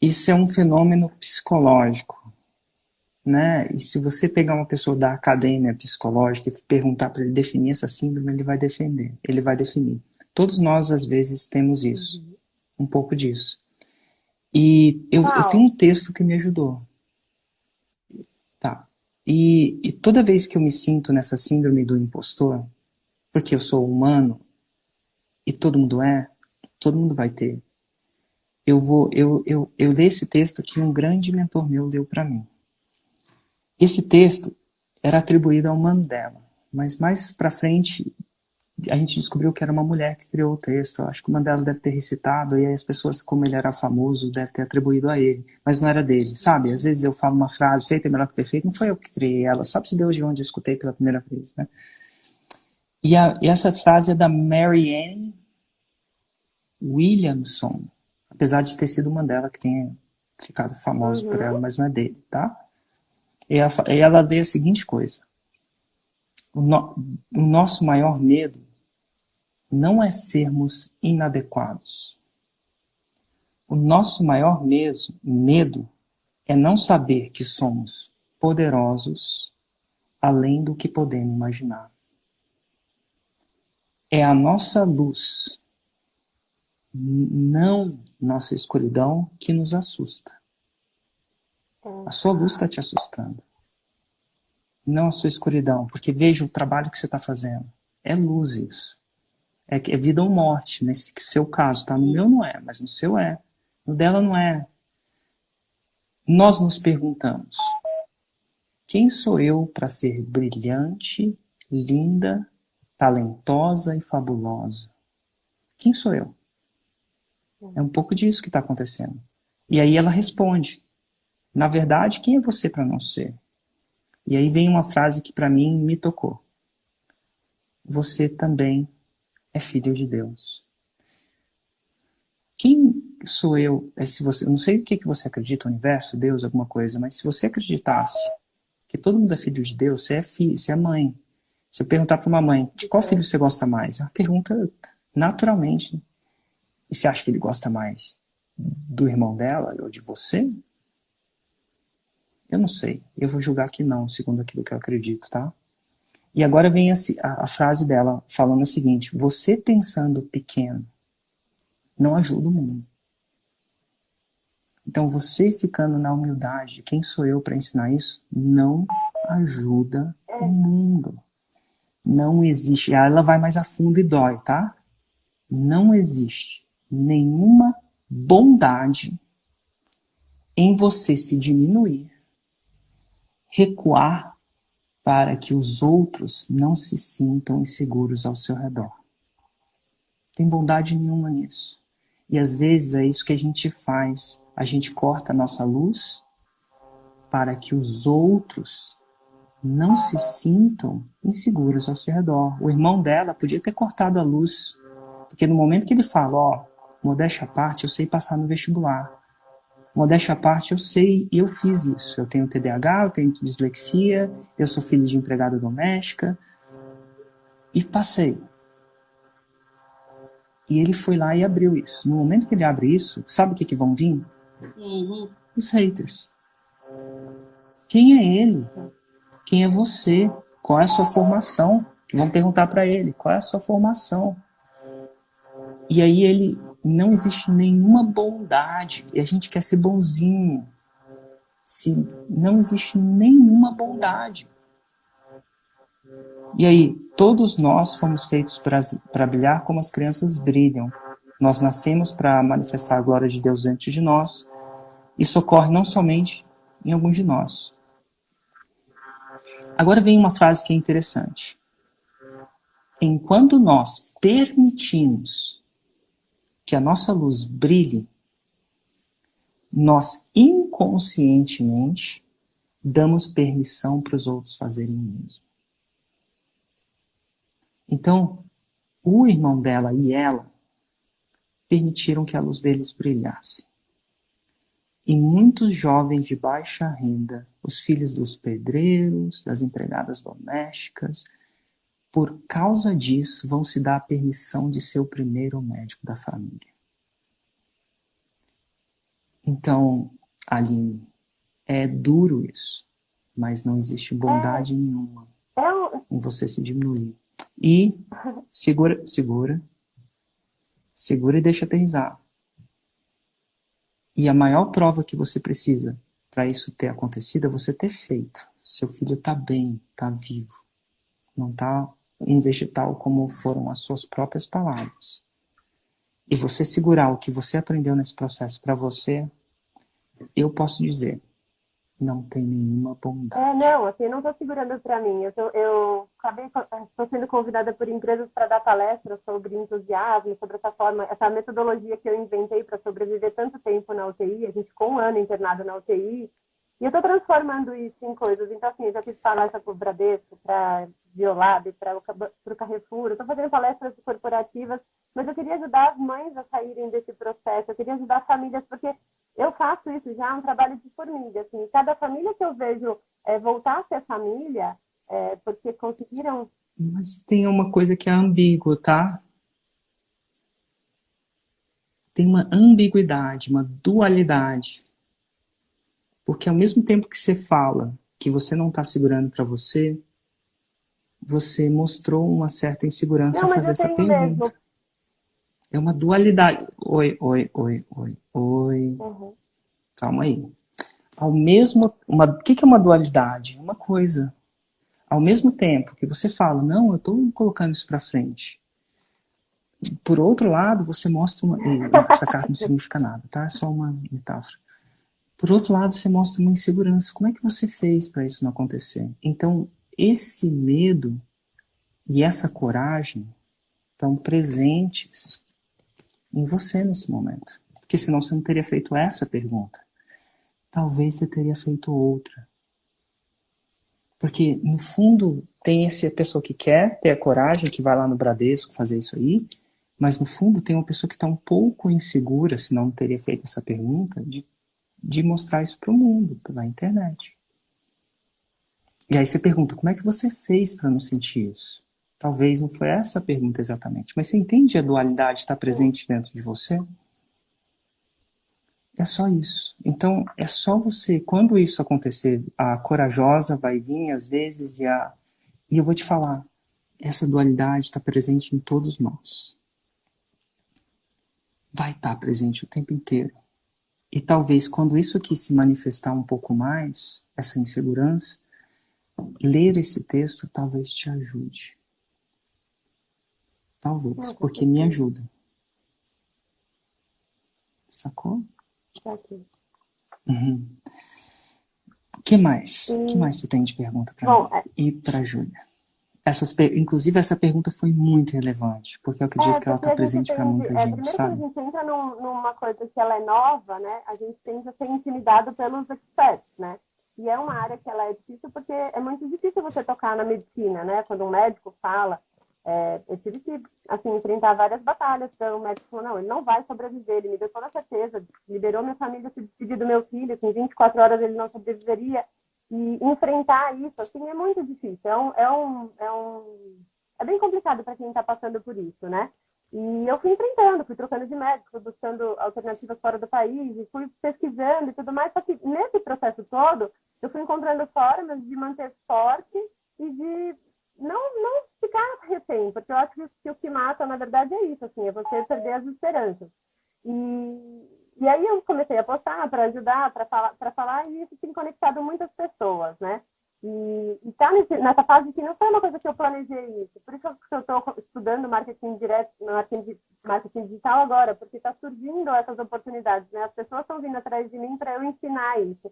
Isso é um fenômeno psicológico, né? E se você pegar uma pessoa da academia psicológica e perguntar para ele definir essa síndrome, ele vai definir. Todos nós, às vezes, temos isso. Um pouco disso. E eu tenho um texto que me ajudou. Tá. E toda vez que eu me sinto nessa síndrome do impostor, porque eu sou humano, e todo mundo vai ter. Eu leio esse texto que um grande mentor meu deu para mim. Esse texto era atribuído ao Mandela, mas mais para frente a gente descobriu que era uma mulher que criou o texto. Eu acho que o Mandela deve ter recitado, e aí as pessoas, como ele era famoso, deve ter atribuído a ele, mas não era dele, sabe? Às vezes eu falo uma frase, feita é melhor que perfeito, não foi eu que criei ela, sabe-se Deus de onde eu escutei pela primeira vez, né? E essa frase é da Marianne Williamson, apesar de ter sido Mandela que tenha ficado famoso por ela, mas não é dele, tá? E ela lê a seguinte coisa: o nosso maior medo não é sermos inadequados. O nosso maior medo é não saber que somos poderosos além do que podemos imaginar. É a nossa luz, não nossa escuridão, que nos assusta. A sua luz está te assustando, não a sua escuridão, porque veja o trabalho que você está fazendo. É luz isso. É vida ou morte, nesse seu caso, tá? No meu não é, mas no seu é. No dela não é. Nós nos perguntamos: quem sou eu para ser brilhante, linda, talentosa e fabulosa? Quem sou eu? É um pouco disso que está acontecendo. E aí ela responde: na verdade, quem é você para não ser? E aí vem uma frase que para mim me tocou: você também é filho de Deus. Quem sou eu? Se você, eu não sei o que você acredita, universo, Deus, alguma coisa, mas se você acreditasse que todo mundo é filho de Deus, você é filho, você é mãe. Se eu perguntar para uma mãe, de qual filho você gosta mais? É uma pergunta naturalmente. E você acha que ele gosta mais do irmão dela ou de você? Eu não sei. Eu vou julgar que não, segundo aquilo que eu acredito, tá? E agora vem a frase dela falando o seguinte: você pensando pequeno não ajuda o mundo. Então você ficando na humildade, quem sou eu para ensinar isso? Não ajuda o mundo. Não existe. Aí ela vai mais a fundo e dói, tá? Não existe nenhuma bondade em você se diminuir, recuar para que os outros não se sintam inseguros ao seu redor. Tem bondade nenhuma nisso. E às vezes é isso que a gente faz. A gente corta a nossa luz para que os outros não se sintam inseguros ao seu redor. O irmão dela podia ter cortado a luz, porque no momento que ele fala, modéstia à parte, eu sei passar no vestibular. Modéstia à parte, eu sei, e eu fiz isso. Eu tenho TDAH, eu tenho dislexia, eu sou filho de empregada doméstica, e passei. E ele foi lá e abriu isso. No momento que ele abre isso, sabe o que vão vir? Os haters. Quem é ele? Quem é você? Qual é a sua formação? Vão perguntar para ele, qual é a sua formação? E aí não existe nenhuma bondade. E a gente quer ser bonzinho. Não existe nenhuma bondade. E aí, todos nós fomos feitos para brilhar como as crianças brilham. Nós nascemos para manifestar a glória de Deus dentro de nós. Isso ocorre não somente em alguns de nós. Agora vem uma frase que é interessante. enquanto nós permitimos que a nossa luz brilhe, nós inconscientemente damos permissão para os outros fazerem o mesmo. Então, o irmão dela e ela permitiram que a luz deles brilhasse. E muitos jovens de baixa renda, os filhos dos pedreiros, das empregadas domésticas, por causa disso, vão se dar a permissão de ser o primeiro médico da família. Então, Aline, é duro isso, mas não existe bondade nenhuma em você se diminuir. E segura e deixa aterrissar. E a maior prova que você precisa para isso ter acontecido é você ter feito. Seu filho está bem, está vivo. Não está um vegetal como foram as suas próprias palavras. E você segurar o que você aprendeu nesse processo para você, eu posso dizer, não tem nenhuma bondade. Não, assim, eu não estou segurando para mim. Eu estou sendo convidada por empresas para dar palestras sobre entusiasmo, sobre essa forma, essa metodologia que eu inventei para sobreviver tanto tempo na UTI. A gente ficou um ano internado na UTI. E eu estou transformando isso em coisas. Então, assim, eu já fiz palestra para o Bradesco, para Biolab, para o Carrefour. Eu estou fazendo palestras corporativas, mas eu queria ajudar as mães a saírem desse processo. Eu queria ajudar famílias, porque eu faço isso já, um trabalho de formiga. Assim, cada família que eu vejo voltar a ser família, porque conseguiram... Mas tem uma coisa que é ambígua, tá? Tem uma ambiguidade, uma dualidade. Porque ao mesmo tempo que você fala que você não está segurando para você, você mostrou uma certa insegurança a fazer essa pergunta. Mesmo. É uma dualidade. Oi. Uhum. Calma aí. O que é uma dualidade? É uma coisa. Ao mesmo tempo que você fala, não, eu estou colocando isso para frente. Por outro lado, você mostra essa carta não significa nada, tá? É só uma metáfora. Por outro lado, você mostra uma insegurança. Como é que você fez para isso não acontecer? Então, esse medo e essa coragem estão presentes em você nesse momento. Porque senão você não teria feito essa pergunta. Talvez você teria feito outra. Porque, no fundo, tem essa pessoa que quer ter a coragem, que vai lá no Bradesco fazer isso aí, mas, no fundo, tem uma pessoa que está um pouco insegura, se não teria feito essa pergunta, de mostrar isso para o mundo, pela internet. E aí você pergunta, como é que você fez para não sentir isso? Talvez não foi essa a pergunta exatamente, mas você entende a dualidade estar presente dentro de você? É só isso. Então, é só você, quando isso acontecer, a corajosa vai vir às vezes e eu vou te falar, essa dualidade está presente em todos nós. Vai estar presente o tempo inteiro. E talvez quando isso aqui se manifestar um pouco mais, essa insegurança, ler esse texto talvez te ajude. Talvez, porque me ajuda. Sacou? Aqui. Uhum. O que mais? Que mais você tem de pergunta para mim? E para a Júlia? Inclusive, essa pergunta foi muito relevante, porque eu acredito que ela está presente para muita gente, primeiro sabe? que a gente entra numa coisa que ela é nova, né? A gente tende a ser intimidado pelos experts, né? E é uma área que ela é difícil porque é muito difícil você tocar na medicina, né? Quando um médico fala, eu tive que, assim, enfrentar várias batalhas, então o médico falou, não, ele não vai sobreviver, ele me deu toda a certeza, liberou minha família, se despedir do meu filho, que em 24 horas ele não sobreviveria. E enfrentar isso, assim, é muito difícil. É bem complicado para quem está passando por isso, né? E eu fui enfrentando, fui trocando de médico, fui buscando alternativas fora do país, e fui pesquisando e tudo mais. Só que nesse processo todo, eu fui encontrando formas de manter forte e de não ficar refém, porque eu acho que o que mata, na verdade, é isso, assim, é você perder as esperanças. E aí eu comecei a postar para ajudar, para falar, e isso tem conectado muitas pessoas, né? E tá nessa fase que não foi uma coisa que eu planejei isso. Por isso que eu estou estudando marketing direto, marketing digital agora, porque está surgindo essas oportunidades, né? As pessoas estão vindo atrás de mim para eu ensinar isso.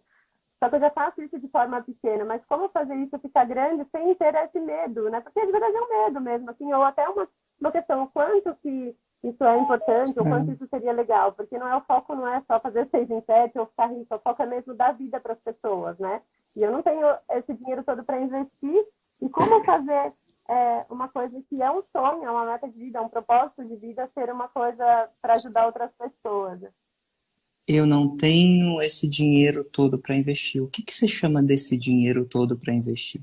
Só que eu já faço isso de forma pequena, mas como fazer isso ficar grande sem ter esse medo, né? Porque às vezes é um medo mesmo, assim, ou até uma questão, o quanto que isso é importante, ou quanto isso seria legal, porque não é o foco, não é só fazer 6 em 7 ou ficar rico, o foco é mesmo dar vida para as pessoas, né? E eu não tenho esse dinheiro todo para investir, e como fazer uma coisa que é um sonho, é uma meta de vida, é um propósito de vida, ser uma coisa para ajudar outras pessoas. Eu não tenho esse dinheiro todo para investir. O que você chama desse dinheiro todo para investir?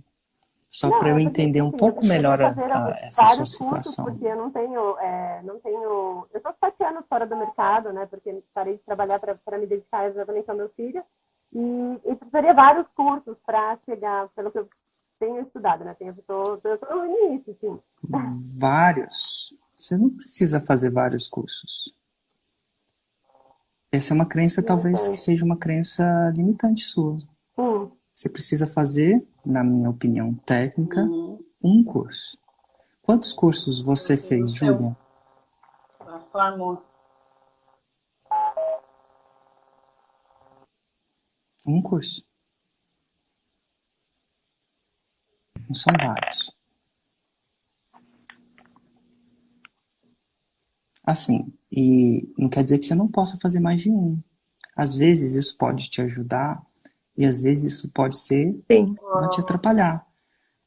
Só para eu É porque, entender um assim, eu pouco precisaria melhor fazer essa sua vários cursos, situação. porque eu não tenho, eu estou 7 anos fora do mercado, né, porque parei de trabalhar para me dedicar exatamente ao meu filho, e precisaria vários cursos para chegar, pelo que eu tenho estudado, né, eu estou no início, sim. Vários? Você não precisa fazer vários cursos. Essa é uma crença, talvez, que seja uma crença limitante sua. Você precisa fazer, na minha opinião técnica, um curso. Quantos cursos você fez, Júlia? Um curso. Não são vários. Assim, e não quer dizer que você não possa fazer mais de um. Às vezes isso pode te ajudar e às vezes isso pode ser vai te atrapalhar.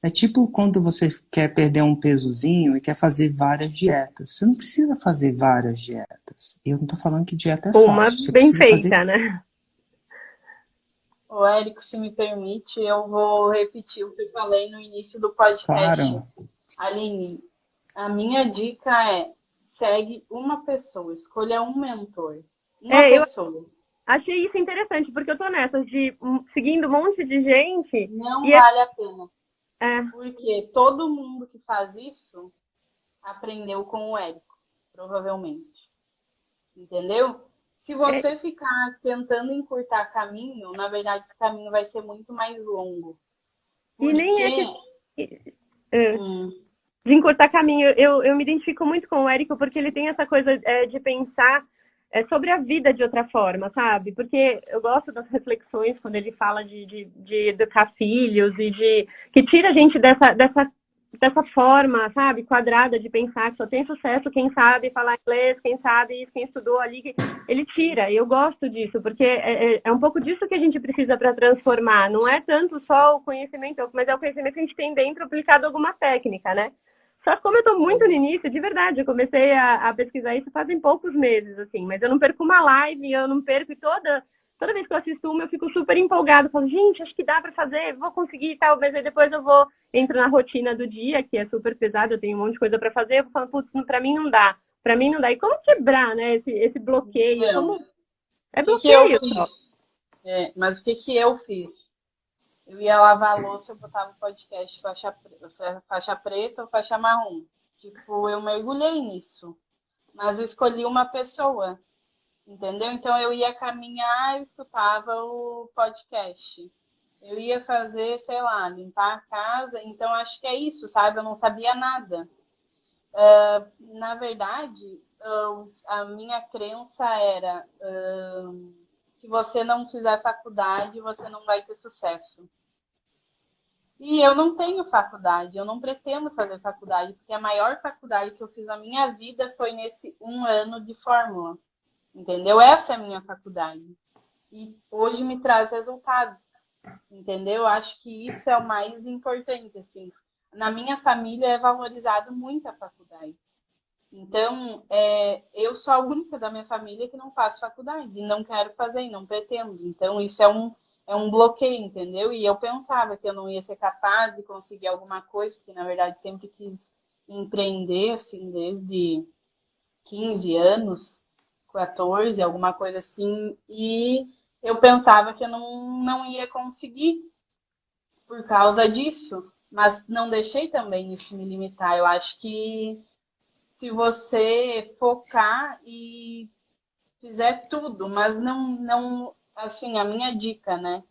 É tipo quando você quer perder um pesozinho e quer fazer várias dietas. Você não precisa fazer várias dietas. Eu não tô falando que dieta é fácil. Uma Você bem precisa feita, fazer... né? Ô, Érico, se me permite, eu vou repetir o que eu falei no início do podcast. Claro. Aline, a minha dica é: segue uma pessoa, escolha um mentor. Uma pessoa. Achei isso interessante, porque eu tô nessa de seguindo um monte de gente. Não vale a pena. É. Porque todo mundo que faz isso aprendeu com o Érico, provavelmente. Entendeu? Se você ficar tentando encurtar caminho, na verdade esse caminho vai ser muito mais longo. Porque... E nem de encurtar caminho. Eu me identifico muito com o Érico porque ele tem essa coisa de pensar sobre a vida de outra forma, sabe? Porque eu gosto das reflexões quando ele fala de educar filhos e que tira a gente dessa forma, sabe, quadrada de pensar que só tem sucesso quem sabe falar inglês, quem sabe isso, quem estudou ali, ele tira. E eu gosto disso, porque é um pouco disso que a gente precisa para transformar. Não é tanto só o conhecimento, mas é o conhecimento que a gente tem dentro aplicado a alguma técnica, né? Só que como eu estou muito no início, de verdade, eu comecei a pesquisar isso fazem poucos meses, assim, mas eu não perco uma live, eu não perco, e toda vez que eu assisto uma, eu fico super empolgada, falo, gente, acho que dá para fazer, vou conseguir e tal, mas aí depois entro na rotina do dia, que é super pesada, eu tenho um monte de coisa para fazer, eu vou falando, putz, para mim não dá. E como quebrar, né, esse bloqueio? É bloqueio só. Mas o que eu fiz? Eu ia lavar a louça, eu botava o podcast faixa preta ou faixa marrom. Tipo, eu mergulhei nisso. Mas eu escolhi uma pessoa, entendeu? Então eu ia caminhar, eu escutava o podcast. Eu ia fazer, sei lá, limpar a casa. Então acho que é isso, sabe? Eu não sabia nada. Na verdade, a minha crença era que você não fizer faculdade, você não vai ter sucesso. E eu não tenho faculdade, eu não pretendo fazer faculdade, porque a maior faculdade que eu fiz na minha vida foi nesse 1 ano de fórmula. Entendeu? Essa é a minha faculdade. E hoje me traz resultados. Entendeu? Eu acho que isso é o mais importante, assim. Na minha família é valorizado muito a faculdade. Então, eu sou a única da minha família que não faço faculdade. E não quero fazer, e não pretendo. Então, isso é um bloqueio, entendeu? E eu pensava que eu não ia ser capaz de conseguir alguma coisa, porque, na verdade, sempre quis empreender, assim, desde 15 anos, 14, alguma coisa assim. E eu pensava que eu não ia conseguir por causa disso. Mas não deixei também isso me limitar. Eu acho que se você focar e fizer tudo, mas não, assim, a minha dica, né?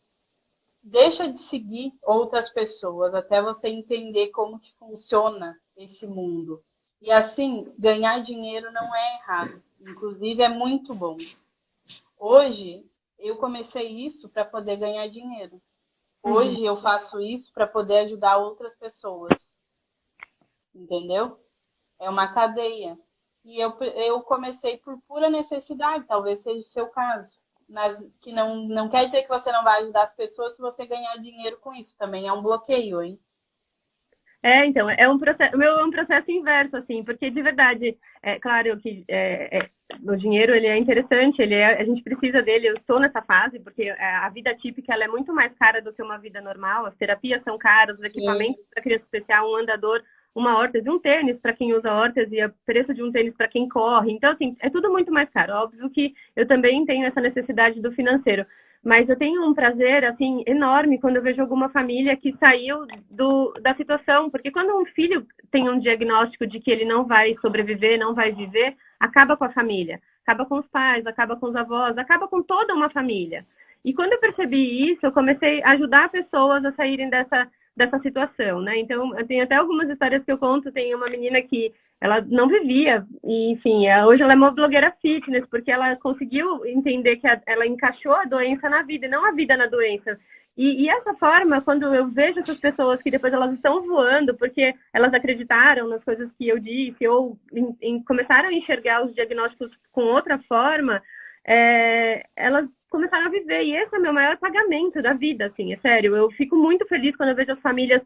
Deixa de seguir outras pessoas até você entender como que funciona esse mundo. E assim, ganhar dinheiro não é errado. Inclusive, é muito bom. Hoje, eu comecei isso para poder ganhar dinheiro. Hoje eu faço isso para poder ajudar outras pessoas, entendeu? É uma cadeia. E eu comecei por pura necessidade, talvez seja o seu caso. Mas que não quer dizer que você não vai ajudar as pessoas se você ganhar dinheiro com isso. Também é um bloqueio, hein? Então, o meu é um processo inverso, assim, porque de verdade, é claro que o dinheiro, ele é interessante, a gente precisa dele, eu estou nessa fase, porque a vida típica, ela é muito mais cara do que uma vida normal, as terapias são caras, os equipamentos para criança especial, um andador, uma órtese, um tênis para quem usa órtese, o preço de um tênis para quem corre, então, assim, é tudo muito mais caro, óbvio que eu também tenho essa necessidade do financeiro, mas eu tenho um prazer, assim, enorme quando eu vejo alguma família que saiu da situação. Porque quando um filho tem um diagnóstico de que ele não vai sobreviver, não vai viver, acaba com a família. Acaba com os pais, acaba com os avós, acaba com toda uma família. E quando eu percebi isso, eu comecei a ajudar pessoas a saírem dessa situação, né? Então, eu tenho até algumas histórias que eu conto. Tem uma menina que ela não vivia, e, enfim, hoje ela é uma blogueira fitness, porque ela conseguiu entender que ela encaixou a doença na vida, e não a vida na doença. E essa forma, quando eu vejo essas pessoas que depois elas estão voando, porque elas acreditaram nas coisas que eu disse, ou começaram a enxergar os diagnósticos com outra forma, elas começaram a viver, e esse é o meu maior pagamento da vida, assim, é sério. Eu fico muito feliz quando eu vejo as famílias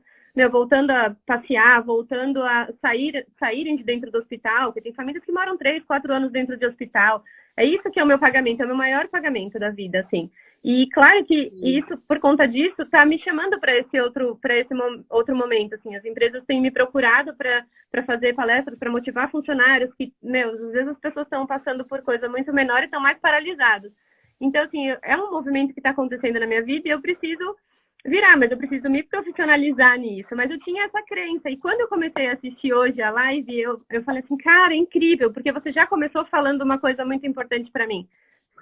voltando a passear, voltando a saírem de dentro do hospital, porque tem famílias que moram 3, 4 anos dentro de hospital. É isso que é o meu pagamento, é o meu maior pagamento da vida, assim. E claro que isso, por conta disso, está me chamando para esse outro momento, assim. As empresas têm me procurado para fazer palestras, para motivar funcionários que, às vezes as pessoas estão passando por coisa muito menor e estão mais paralisados. Então, assim, é um movimento que está acontecendo na minha vida e eu preciso virar, mas eu preciso me profissionalizar nisso. Mas eu tinha essa crença. E quando eu comecei a assistir hoje a live, eu falei assim, cara, é incrível, porque você já começou falando uma coisa muito importante para mim.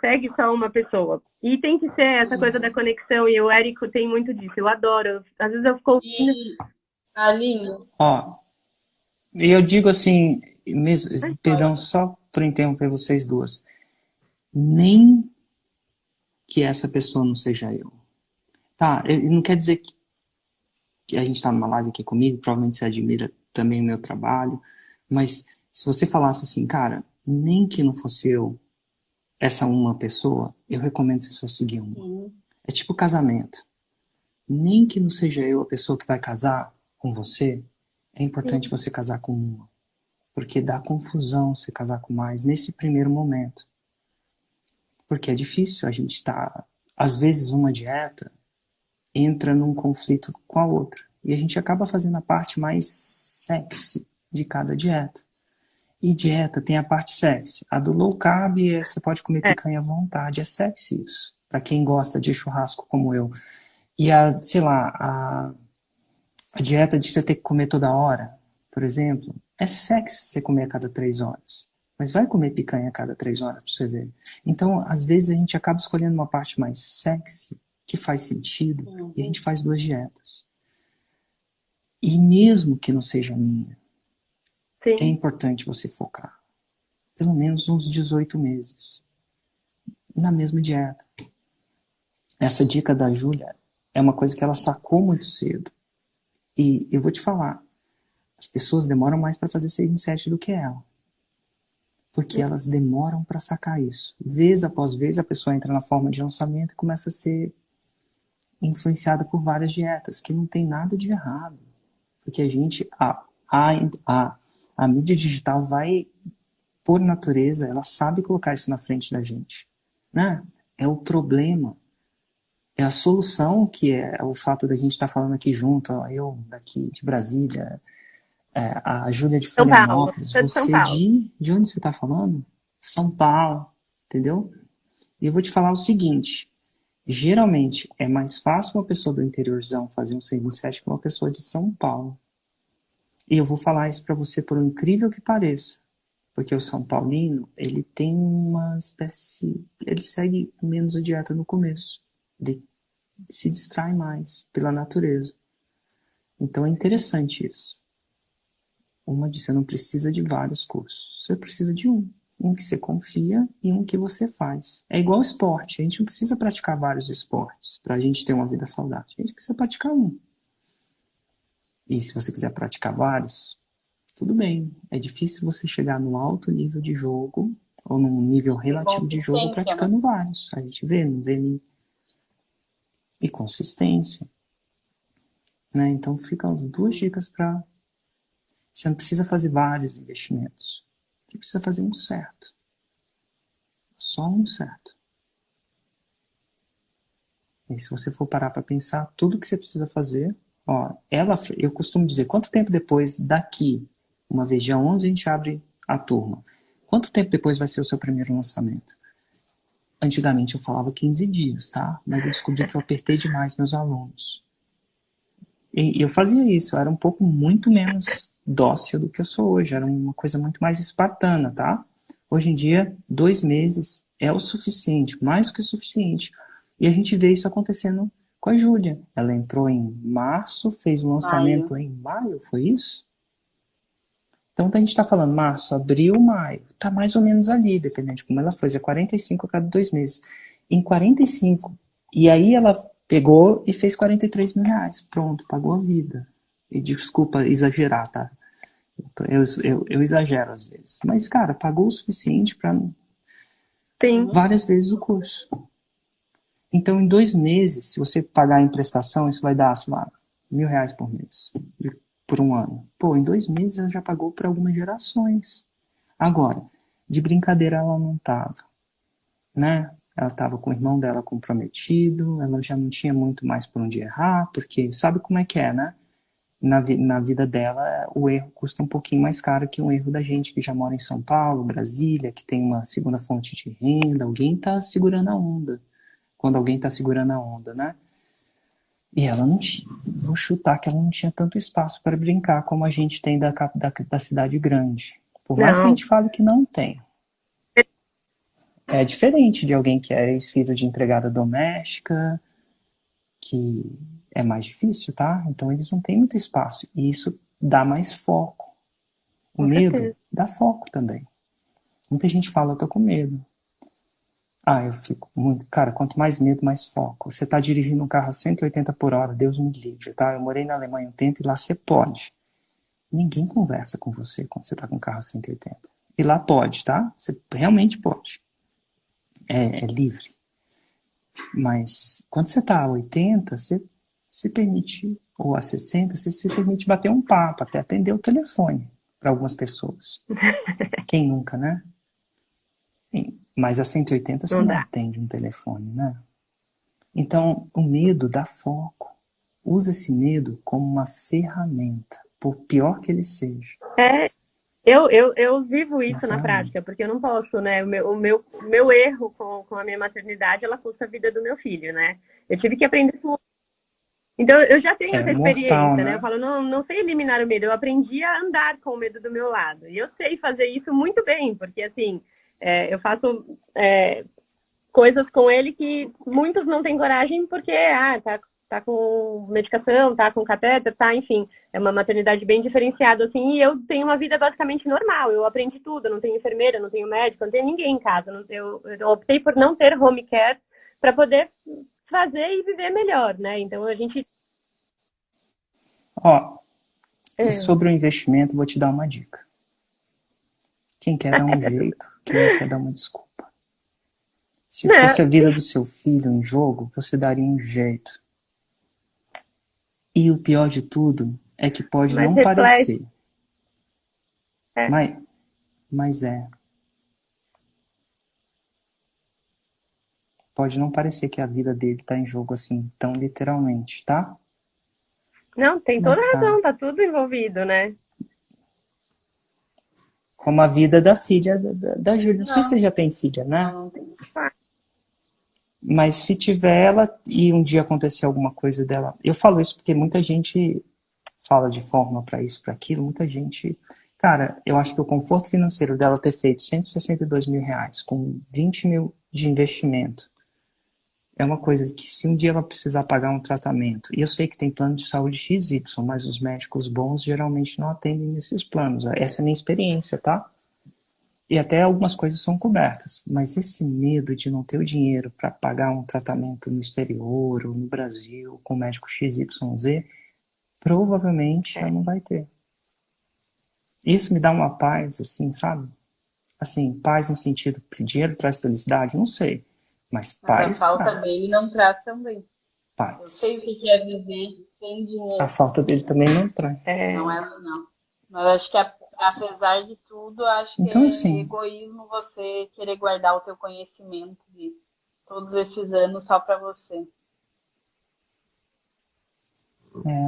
Segue só uma pessoa. E tem que ser essa coisa da conexão, e o Érico tem muito disso. Eu adoro. Às vezes eu fico... Aline? E eu digo assim, perdão, só por interromper vocês duas. Nem que essa pessoa não seja eu. Tá, não quer dizer que a gente está numa live aqui comigo, provavelmente você admira também o meu trabalho, mas se você falasse assim, cara, nem que não fosse eu, essa uma pessoa, eu recomendo você só seguir uma. É tipo casamento. Nem que não seja eu a pessoa que vai casar com você, é importante você casar com uma. Porque dá confusão você casar com mais nesse primeiro momento. Porque é difícil, a gente tá... Às vezes uma dieta entra num conflito com a outra. E a gente acaba fazendo a parte mais sexy de cada dieta. E dieta tem a parte sexy. A do low carb, você pode comer picanha à vontade. É sexy isso. Pra quem gosta de churrasco como eu. E a dieta de você ter que comer toda hora, por exemplo, é sexy você comer a cada 3 horas. Mas vai comer picanha a cada 3 horas pra você ver. Então, às vezes, a gente acaba escolhendo uma parte mais sexy, que faz sentido, e a gente faz 2 dietas. E mesmo que não seja minha, é importante você focar. Pelo menos uns 18 meses. Na mesma dieta. Essa dica da Júlia é uma coisa que ela sacou muito cedo. E eu vou te falar, as pessoas demoram mais para fazer 6 em 7 do que ela. Porque elas demoram para sacar isso. Vez após vez, a pessoa entra na forma de lançamento e começa a ser influenciada por várias dietas, que não tem nada de errado. Porque a gente, a mídia digital vai, por natureza, ela sabe colocar isso na frente da gente. Né? É o problema. É a solução, que é o fato da gente estar falando aqui junto, ó, eu daqui de Brasília, a Júlia de Florianópolis, você de onde você está falando? São Paulo, entendeu? E eu vou te falar o seguinte, geralmente é mais fácil uma pessoa do interiorzão fazer um 6 em 7 que uma pessoa de São Paulo. E eu vou falar isso para você por incrível que pareça, porque o São Paulino, ele tem uma espécie, ele segue menos a dieta no começo, ele se distrai mais pela natureza. Então é interessante isso. Você não precisa de vários cursos, você precisa de um. um que você confia e um que você faz. É igual esporte. A gente não precisa praticar vários esportes para a gente ter uma vida saudável. A gente precisa praticar um. E se você quiser praticar vários, tudo bem. É difícil você chegar no alto nível de jogo ou num nível relativo de jogo praticando vários. A gente vê, não vê. E consistência. Né? Então fica as 2 dicas para... Você não precisa fazer vários investimentos. Você precisa fazer um certo. Só um certo. E se você for parar para pensar tudo que você precisa fazer, ó, eu costumo dizer, quanto tempo depois daqui, uma vez dia 11 a gente abre a turma, quanto tempo depois vai ser o seu primeiro lançamento? Antigamente eu falava 15 dias, tá? Mas eu descobri que eu apertei demais meus alunos. E eu fazia isso, eu era um pouco muito menos dócil do que eu sou hoje, era uma coisa muito mais espartana, tá? Hoje em dia, 2 meses é o suficiente, mais do que o suficiente. E a gente vê isso acontecendo com a Júlia. Ela entrou em março, fez o lançamento em maio, foi isso? Então a gente está falando março, abril, maio. Está mais ou menos ali, dependendo de como ela fez. É 45 a cada 2 meses. Em 45. E aí ela pegou e fez 43 mil reais. Pronto, pagou a vida. E desculpa exagerar, tá? Eu exagero às vezes. Mas, cara, pagou o suficiente para várias vezes o curso. Então, em 2 meses, se você pagar em prestação, isso vai dar, sei lá, R$1.000 por mês, por um ano. Pô, em 2 meses ela já pagou por algumas gerações. Agora, de brincadeira ela não estava, né? Ela estava com o irmão dela comprometido, ela já não tinha muito mais por onde errar, porque sabe como é que é, né? Na vida dela, o erro custa um pouquinho mais caro que um erro da gente que já mora em São Paulo, Brasília, que tem uma segunda fonte de renda. Alguém está segurando a onda. Quando alguém está segurando a onda, né? E ela não tinha, vou chutar que ela não tinha tanto espaço para brincar como a gente tem da cidade grande. Por mais que a gente fale que não tem. É diferente de alguém que é ex-filho de empregada doméstica, que é mais difícil, tá? Então eles não têm muito espaço. E isso dá mais foco. O medo dá foco também. Muita gente fala, eu tô com medo. Eu fico muito... Cara, quanto mais medo, mais foco. Você tá dirigindo um carro a 180 por hora, Deus me livre, tá? Eu morei na Alemanha um tempo e lá você pode. Ninguém conversa com você quando você tá com um carro a 180. E lá pode, tá? Você realmente pode. É livre. Mas quando você tá a 80, você se permite, ou a 60, você se permite bater um papo, até atender o telefone para algumas pessoas. Quem nunca, né? Mas a 180 você não atende um telefone, né? Então, o medo dá foco. Usa esse medo como uma ferramenta, por pior que ele seja. Eu vivo isso na prática, porque eu não posso, né? O meu erro com a minha maternidade, ela custa a vida do meu filho, né? Eu tive que aprender com... Então, eu já tenho essa experiência, mortal, né? Eu falo, não sei eliminar o medo, eu aprendi a andar com o medo do meu lado. E eu sei fazer isso muito bem, porque, assim... eu faço coisas com ele que muitos não têm coragem porque tá com medicação, tá com catéter, enfim, é uma maternidade bem diferenciada, assim, e eu tenho uma vida basicamente normal, eu aprendi tudo, não tenho enfermeira, não tenho médico, não tenho ninguém em casa, eu optei por não ter home care para poder fazer e viver melhor, né, então a gente... E sobre o investimento, vou te dar uma dica. Quem quer dar um jeito, quem não quer dar uma desculpa. Se fosse a vida do seu filho em jogo, você daria um jeito. E o pior de tudo é que pode não parecer. Mas pode não parecer que a vida dele está em jogo assim, tão literalmente, tá? Não, tem toda razão, tá tudo envolvido, né? Como a vida da filha da Júlia. Não sei se você já tem filha, né? Não tem. Mas se tiver ela e um dia acontecer alguma coisa dela... Eu falo isso porque muita gente fala de forma para isso, para aquilo. Muita gente... Cara, eu acho que o conforto financeiro dela ter feito 162 mil reais com 20 mil de investimento é uma coisa que se um dia ela precisar pagar um tratamento... E eu sei que tem plano de saúde XY, mas os médicos bons geralmente não atendem nesses planos. Essa é a minha experiência, tá? E até algumas coisas são cobertas, mas esse medo de não ter o dinheiro para pagar um tratamento no exterior ou no Brasil com o médico XYZ, provavelmente ela não vai ter. Isso me dá uma paz, assim, sabe? Assim, paz no sentido, dinheiro traz felicidade? Não sei, mas Mas a paz falta traz. dele não traz também. Eu sei o Paz. que é viver sem dinheiro. A falta dele também não traz. Não é, não. Mas acho que apesar de tudo, acho que Então, é assim, egoísmo você querer guardar o teu conhecimento de todos esses anos só para você.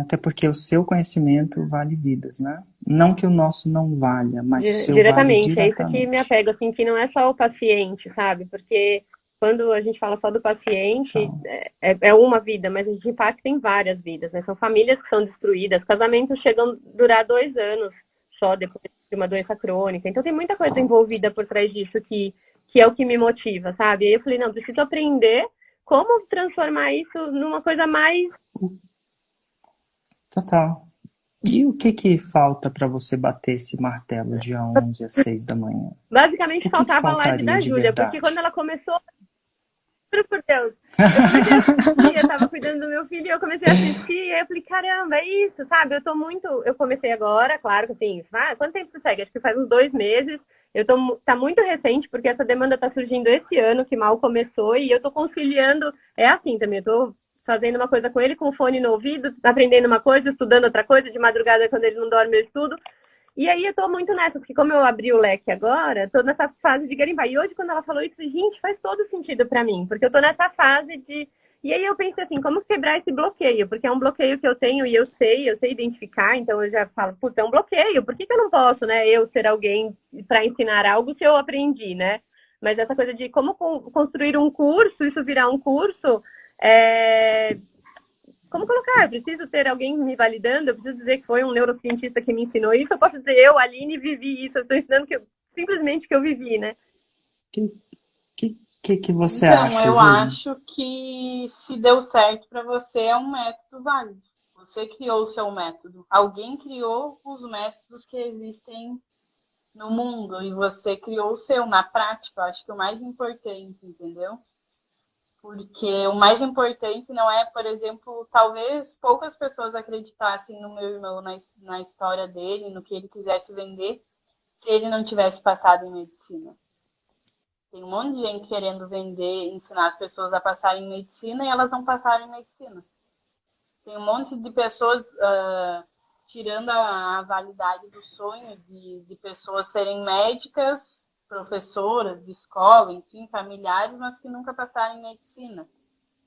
até porque o seu conhecimento vale vidas, né? Não que o nosso não valha, mas o seu vale Diretamente, é isso que me diretamente. apega, assim, que não é só o paciente, sabe? Porque quando a gente fala só do paciente, Então, é uma vida, mas a gente impacta em várias vidas, né? São famílias que são destruídas, casamentos chegam a durar 2 anos só depois de uma doença crônica. Então tem muita coisa envolvida por trás disso que é o que me motiva, sabe? Aí eu falei, não, preciso aprender como transformar isso numa coisa mais... total. E o que falta para você bater esse martelo dia 11 às 6 da manhã? Basicamente O que faltava a live faltaria da de Júlia, porque quando verdade? ela começou, juro por Deus, eu comecei a assistir, eu tava cuidando do meu filho e eu comecei a assistir, e aí eu falei, caramba, é isso, sabe? Eu comecei agora, claro que assim, quanto tempo você segue? Acho que faz uns 2 meses, tá muito recente, porque essa demanda tá surgindo esse ano, que mal começou, e eu tô conciliando, é assim também, eu tô fazendo uma coisa com ele, com o fone no ouvido, aprendendo uma coisa, estudando outra coisa, de madrugada quando ele não dorme eu estudo. E aí eu tô muito nessa, porque como eu abri o leque agora, tô nessa fase de garimbar. E hoje quando ela falou isso, gente, faz todo sentido pra mim, porque eu tô nessa fase de... E aí eu pensei assim, como quebrar esse bloqueio? Porque é um bloqueio que eu tenho e eu sei identificar, então eu já falo, putz, é um bloqueio, por que eu não posso, né, eu ser alguém pra ensinar algo se eu aprendi, né? Mas essa coisa de como construir um curso, isso virar um curso, como colocar? Eu preciso ter alguém me validando, eu preciso dizer que foi um neurocientista que me ensinou isso, eu posso dizer, eu, Aline, vivi isso, eu estou ensinando simplesmente que eu vivi, né? Que você Então, acha, eu Júlia? acho que se deu certo para você é um método válido. Você criou o seu método. Alguém criou os métodos que existem no mundo e você criou o seu na prática. Eu acho que o mais importante, entendeu? Porque o mais importante não é, por exemplo, talvez poucas pessoas acreditassem no meu irmão, na história dele, no que ele quisesse vender, se ele não tivesse passado em medicina. Tem um monte de gente querendo vender, ensinar as pessoas a passarem em medicina e elas não passaram em medicina. Tem um monte de pessoas tirando a validade do sonho de pessoas serem médicas, professoras de escola, enfim, familiares, mas que nunca passaram em medicina.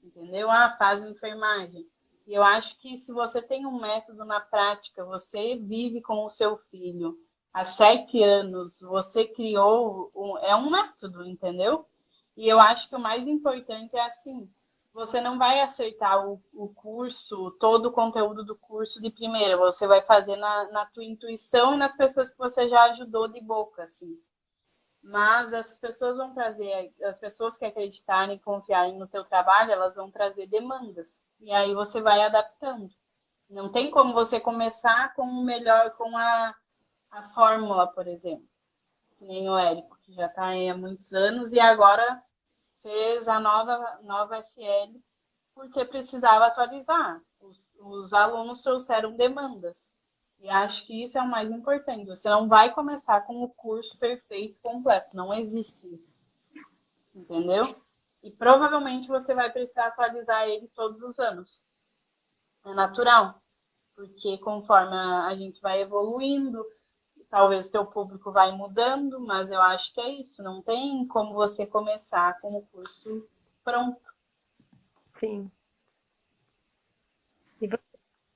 Entendeu? Fazem enfermagem. E eu acho que se você tem um método na prática, você vive com o seu filho, há 7 anos, você criou, é um método, entendeu? E eu acho que o mais importante é assim, você não vai acertar o curso, todo o conteúdo do curso de primeira, você vai fazer na tua intuição e nas pessoas que você já ajudou de boca, assim. Mas as pessoas vão trazer, as pessoas que acreditarem e confiarem no teu trabalho, elas vão trazer demandas. E aí você vai adaptando. Não tem como você começar com o melhor, com a fórmula, por exemplo. Que nem o Érico, que já está aí há muitos anos e agora fez a nova FL porque precisava atualizar. Os alunos trouxeram demandas. E acho que isso é o mais importante. Você não vai começar com o curso perfeito, completo. Não existe isso. Entendeu? E provavelmente você vai precisar atualizar ele todos os anos. É natural. Porque conforme a gente vai evoluindo, talvez teu público vai mudando, mas eu acho que é isso. Não tem como você começar com o curso pronto. Sim.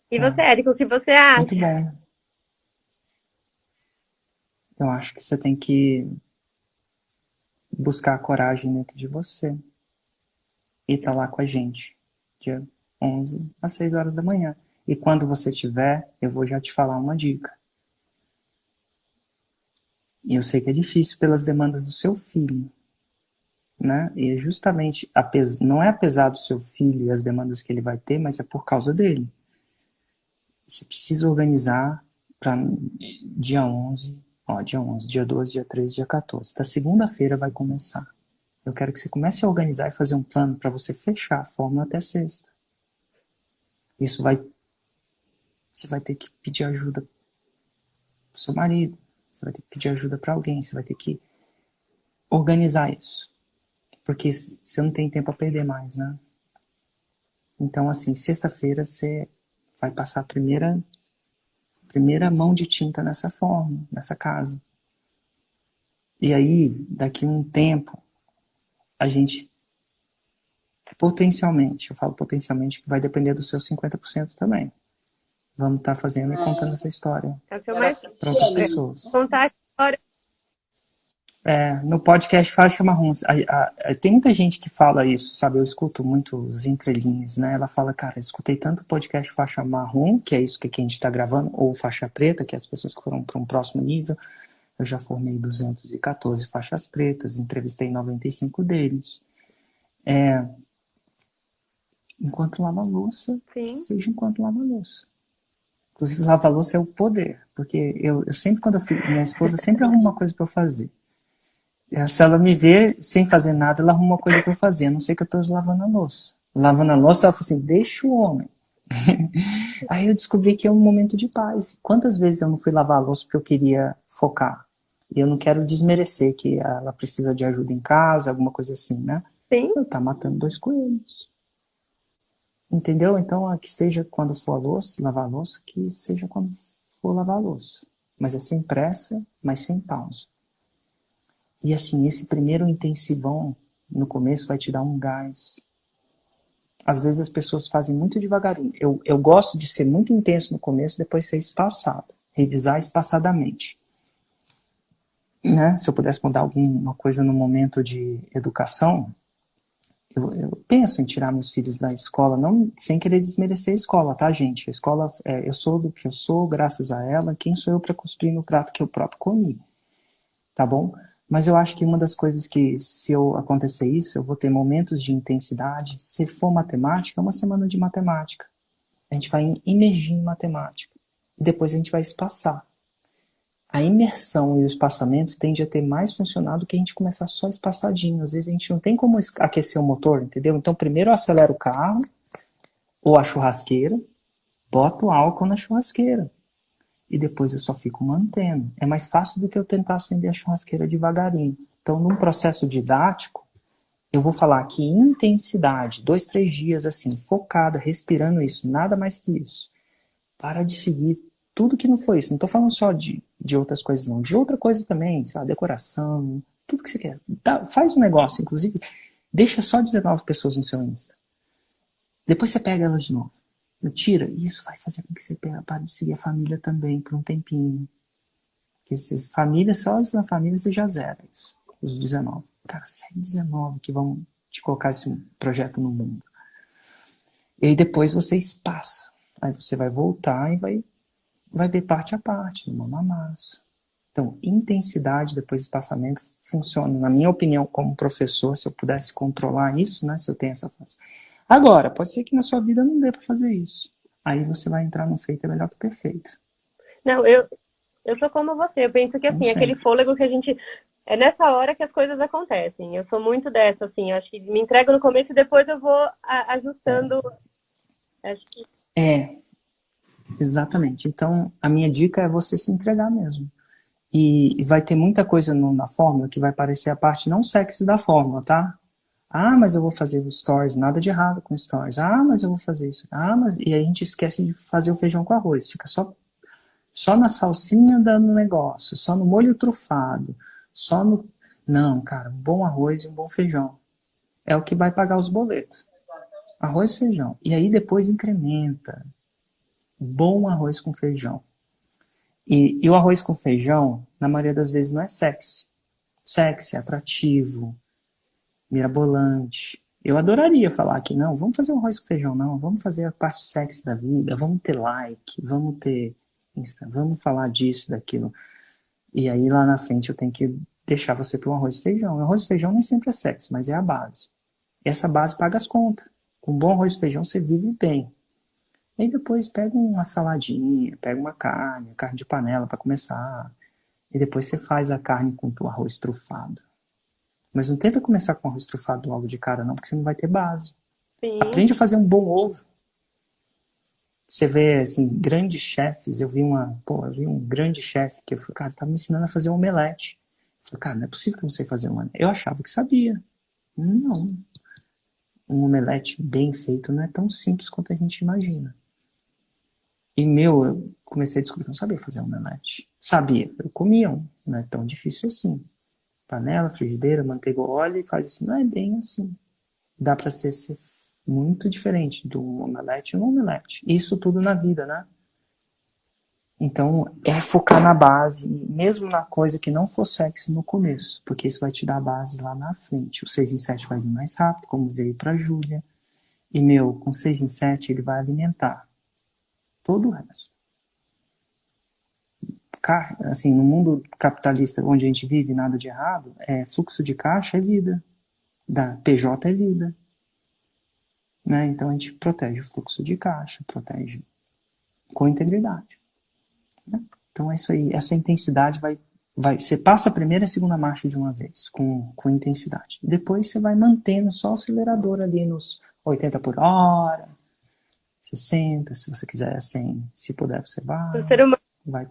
E você, Érico, o que você acha? Muito bom. Eu acho que você tem que buscar a coragem dentro de você e tá lá com a gente, dia 11 às 6 horas da manhã. E quando você tiver, eu vou já te falar uma dica. E eu sei que é difícil pelas demandas do seu filho, né? E é justamente, não é apesar do seu filho e as demandas que ele vai ter, mas é por causa dele. Você precisa organizar para dia 11 Ó, dia 11, dia 12, dia 13, dia 14. Da segunda-feira vai começar. Eu quero que você comece a organizar e fazer um plano para você fechar a fórmula até sexta. Isso vai... Você vai ter que pedir ajuda pro seu marido. Você vai ter que pedir ajuda para alguém. Você vai ter que organizar isso. Porque você não tem tempo a perder mais, né? Então, assim, sexta-feira você vai passar a primeira mão de tinta nessa forma, nessa casa. E aí, daqui a um tempo, a gente potencialmente, eu falo potencialmente, que vai depender dos seus 50% também. Vamos estar fazendo e contando essa história É o que eu mais para outras pessoas. contar a história. No podcast Faixa Marrom, tem muita gente que fala isso, sabe? Eu escuto muitos entrelinhas, né? Ela fala, cara, escutei tanto podcast Faixa Marrom, que é isso que a gente está gravando, ou Faixa Preta, que é as pessoas que foram para um próximo nível. Eu já formei 214 faixas pretas, entrevistei 95 deles. Enquanto lava a louça, que seja enquanto lava a louça. Inclusive, lavar a louça é o poder, porque eu sempre, minha esposa sempre arruma uma coisa para eu fazer. Se ela me vê sem fazer nada, ela arruma uma coisa para eu fazer, a não ser que eu estou lavando a louça. Lavando a louça, ela fala assim, deixa o homem. Aí eu descobri que é um momento de paz. Quantas vezes eu não fui lavar a louça porque eu queria focar? E eu não quero desmerecer que ela precisa de ajuda em casa, alguma coisa assim, né? Sim. Eu tá matando 2 coelhos. Entendeu? Então, que seja quando for a louça, lavar a louça, que seja quando for lavar a louça. Mas é sem pressa, mas sem pausa. E assim, esse primeiro intensivão no começo vai te dar um gás. Às vezes as pessoas fazem muito devagarinho. Eu gosto de ser muito intenso no começo, depois ser espaçado. Revisar espaçadamente. Né? Se eu pudesse mudar alguma coisa no momento de educação, eu penso em tirar meus filhos da escola, não sem querer desmerecer a escola, tá, gente? A escola, eu sou do que eu sou, graças a ela. Quem sou eu para cuspir no prato que eu próprio comi? Tá bom? Mas eu acho que uma das coisas que, se eu acontecer isso, eu vou ter momentos de intensidade. Se for matemática, é uma semana de matemática. A gente vai imergir em matemática. E depois a gente vai espaçar. A imersão e o espaçamento tende a ter mais funcionado do que a gente começar só espaçadinho. Às vezes a gente não tem como aquecer o motor, entendeu? Então primeiro eu acelero o carro, ou a churrasqueira, boto álcool na churrasqueira. E depois eu só fico mantendo. É mais fácil do que eu tentar acender a churrasqueira devagarinho. Então, num processo didático, eu vou falar que intensidade, 2, 3 dias assim, focada, respirando isso, nada mais que isso. Para de seguir tudo que não foi isso. Não estou falando só de outras coisas, não. De outra coisa também, sei lá, decoração, tudo que você quer. Faz um negócio, inclusive, deixa só 19 pessoas no seu Insta. Depois você pega elas de novo. Tira, isso vai fazer com que você pare de seguir a família também por um tempinho. Porque família, só na família você já zera isso. Os 19. Cara, segue 19 que vão te colocar esse projeto no mundo. E aí depois você espaça. Aí você vai voltar e vai ver parte a parte, mão na massa. Então, intensidade, depois espaçamento, funciona. Na minha opinião, como professor, se eu pudesse controlar isso, né, se eu tenho essa fase. Agora, pode ser que na sua vida não dê para fazer isso. Aí você vai entrar no feito é melhor que perfeito. Não, eu sou como você. Eu penso que, assim, aquele fôlego que a gente... É nessa hora que as coisas acontecem. Eu sou muito dessa, assim. Eu acho que me entrego no começo e depois eu vou ajustando. Acho que... Exatamente. Então, a minha dica é você se entregar mesmo. E vai ter muita coisa na fórmula que vai parecer a parte não sexy da fórmula, tá? Ah, mas eu vou fazer o stories, nada de errado com stories. Ah, mas eu vou fazer isso. Ah, mas... E aí a gente esquece de fazer o feijão com arroz. Fica só na salsinha do negócio, só no molho trufado, só no... Não, cara, um bom arroz e um bom feijão. É o que vai pagar os boletos. Arroz e feijão. E aí depois incrementa. Bom arroz com feijão. E o arroz com feijão, na maioria das vezes, não é sexy. Sexy, atrativo, mirabolante. Eu adoraria falar que não, vamos fazer o arroz com feijão, não. Vamos fazer a parte sexy da vida, vamos ter like, vamos ter Insta, vamos falar disso, daquilo. E aí lá na frente eu tenho que deixar você para um arroz e feijão. O arroz e feijão nem sempre é sexy, mas é a base. E essa base paga as contas. Com bom arroz e feijão você vive bem. Aí depois pega uma saladinha, pega uma carne de panela para começar. E depois você faz a carne com o arroz trufado. Mas não tenta começar com arroz trufado logo de cara, não, porque você não vai ter base. Sim. Aprende a fazer um bom ovo. Você vê, assim, grandes chefes. Eu vi um grande chefe que eu falei, cara, ele tá me ensinando a fazer um omelete. Eu falei, cara, não é possível que eu não sei fazer um omelete. Eu achava que sabia. Não. Um omelete bem feito não é tão simples quanto a gente imagina. E, eu comecei a descobrir que eu não sabia fazer um omelete. Sabia, eu comia um. Não é tão difícil assim. Panela, frigideira, manteiga, óleo e faz assim. Não é bem assim. Dá pra ser muito diferente de um omelete e um omelete. Isso tudo na vida, né? Então, é focar na base, mesmo na coisa que não for sexy no começo, porque isso vai te dar a base lá na frente. O 6 em 7 vai vir mais rápido, como veio pra Júlia. E, com 6 em 7 ele vai alimentar todo o resto. Assim, no mundo capitalista onde a gente vive, nada de errado, fluxo de caixa é vida. PJ é vida. Né? Então, a gente protege o fluxo de caixa, protege com integridade. Né? Então, é isso aí. Essa intensidade você passa a primeira e a segunda marcha de uma vez, com intensidade. Depois, você vai mantendo só o acelerador ali nos 80 por hora, 60, se você quiser 100, se puder, você vai. O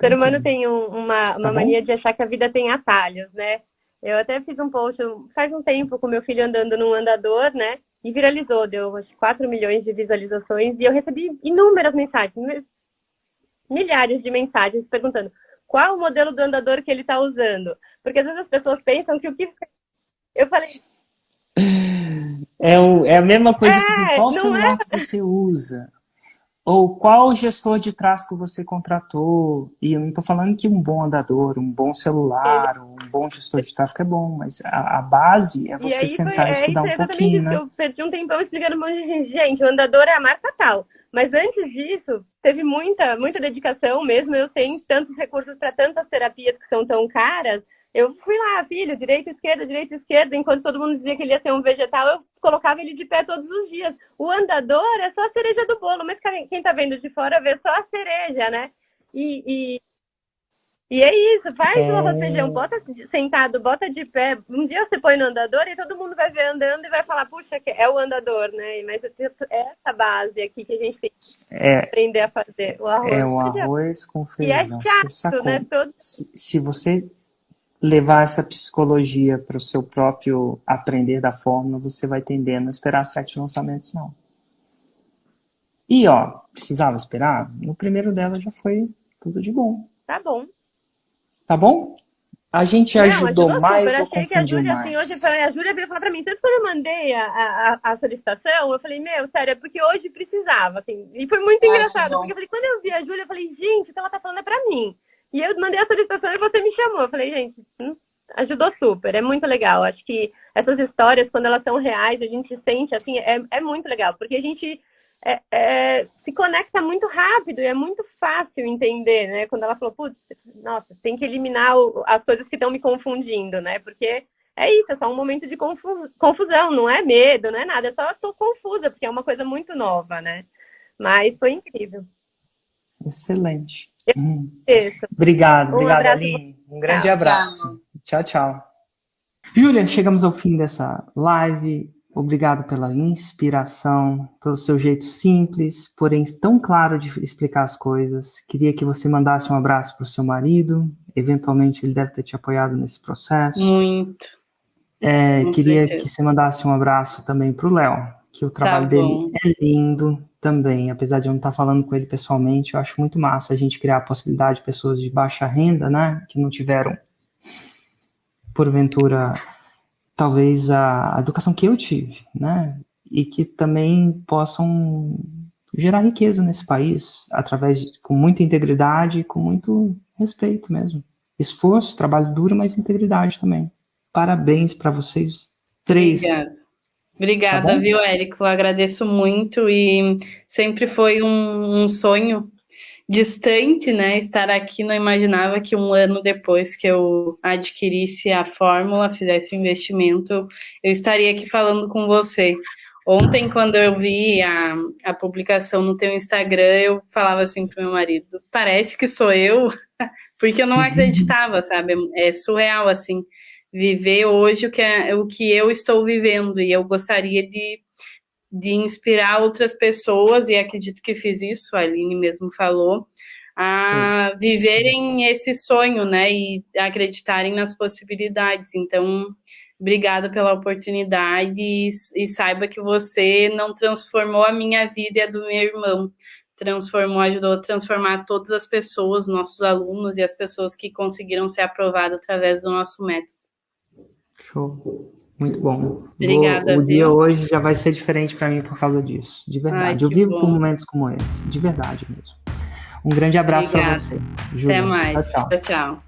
ser humano tem uma mania de achar que a vida tem atalhos, né? Eu até fiz um post faz um tempo com meu filho andando num andador, né? E viralizou, deu acho, 4 milhões de visualizações. E eu recebi inúmeras mensagens, milhares de mensagens perguntando qual o modelo do andador que ele está usando. Porque às vezes as pessoas pensam que o que... Eu falei... É a mesma coisa que assim, qual celular que você usa? Ou qual gestor de tráfego você contratou? E eu não estou falando que um bom andador, um bom celular, um bom gestor de tráfego é bom, mas a base é você sentar e estudar um pouquinho, né? Eu perdi um tempão explicando um monte de gente. Gente, o andador é a marca tal. Mas antes disso, teve muita dedicação mesmo. Eu tenho tantos recursos para tantas terapias que são tão caras. Eu fui lá, filho, direita, esquerda. Enquanto todo mundo dizia que ele ia ser um vegetal, eu colocava ele de pé todos os dias. O andador é só a cereja do bolo, mas quem tá vendo de fora vê só a cereja, né? E é isso, faz o arroz feijão, bota sentado, bota de pé. Um dia você põe no andador e todo mundo vai ver andando e vai falar, puxa, é o andador, né? Mas é essa base aqui que a gente tem que aprender a fazer. O arroz com feijão. E é chato, né? Se você levar essa psicologia para o seu próprio aprender da fórmula, você vai tender a não esperar 7 lançamentos, não. E, precisava esperar? No primeiro dela já foi tudo de bom. Tá bom. Tá bom? A gente ajudou mais ou confundiu mais? Assim, hoje a Júlia veio falar pra mim, quando eu mandei a solicitação, eu falei, sério, é porque hoje precisava, assim, e foi muito engraçado, porque eu falei, quando eu vi a Júlia, eu falei, gente, o que ela tá falando é pra mim. E eu mandei a solicitação e você me chamou. Eu falei, gente, ajudou super, é muito legal. Acho que essas histórias, quando elas são reais, a gente sente, assim, é muito legal. Porque a gente se conecta muito rápido e é muito fácil entender, né? Quando ela falou, putz, nossa, tem que eliminar as coisas que estão me confundindo, né? Porque é isso, é só um momento de confusão, não é medo, não é nada. Eu só estou confusa, porque é uma coisa muito nova, né? Mas foi incrível. Excelente. Obrigado, Aline. Um grande abraço. Tchau. Júlia, chegamos ao fim dessa live. Obrigado pela inspiração, pelo seu jeito simples, porém tão claro de explicar as coisas. Queria que você mandasse um abraço para o seu marido. Eventualmente ele deve ter te apoiado nesse processo. Muito. Queria que você mandasse um abraço também para o Léo, que o trabalho dele é lindo também. Apesar de eu não estar falando com ele pessoalmente, eu acho muito massa a gente criar a possibilidade de pessoas de baixa renda, né, que não tiveram, porventura, talvez a educação que eu tive, né, e que também possam gerar riqueza nesse país, com muita integridade, com muito respeito mesmo. Esforço, trabalho duro, mas integridade também. Parabéns para vocês 3. Obrigada, tá, viu, Érico? Eu agradeço muito e sempre foi um sonho distante, né? Estar aqui, não imaginava que um ano depois que eu adquirisse a fórmula, fizesse o investimento, eu estaria aqui falando com você. Ontem, quando eu vi a publicação no teu Instagram, eu falava assim pro meu marido, parece que sou eu, porque eu não acreditava, sabe? É surreal, assim, viver hoje o que eu estou vivendo, e eu gostaria de inspirar outras pessoas, e acredito que fiz isso, a Aline mesmo falou, a viverem esse sonho, né, e acreditarem nas possibilidades. Então, obrigada pela oportunidade e saiba que você não transformou a minha vida e a do meu irmão, ajudou a transformar todas as pessoas, nossos alunos e as pessoas que conseguiram ser aprovadas através do nosso método. Show. Muito bom. Obrigada, O dia viu? hoje já vai ser diferente para mim por causa disso, de verdade. Ai, Eu vivo por bom. momentos como esse, de verdade mesmo. Um grande abraço para você, Júlia. Até mais. Tchau, tchau. Tchau, tchau.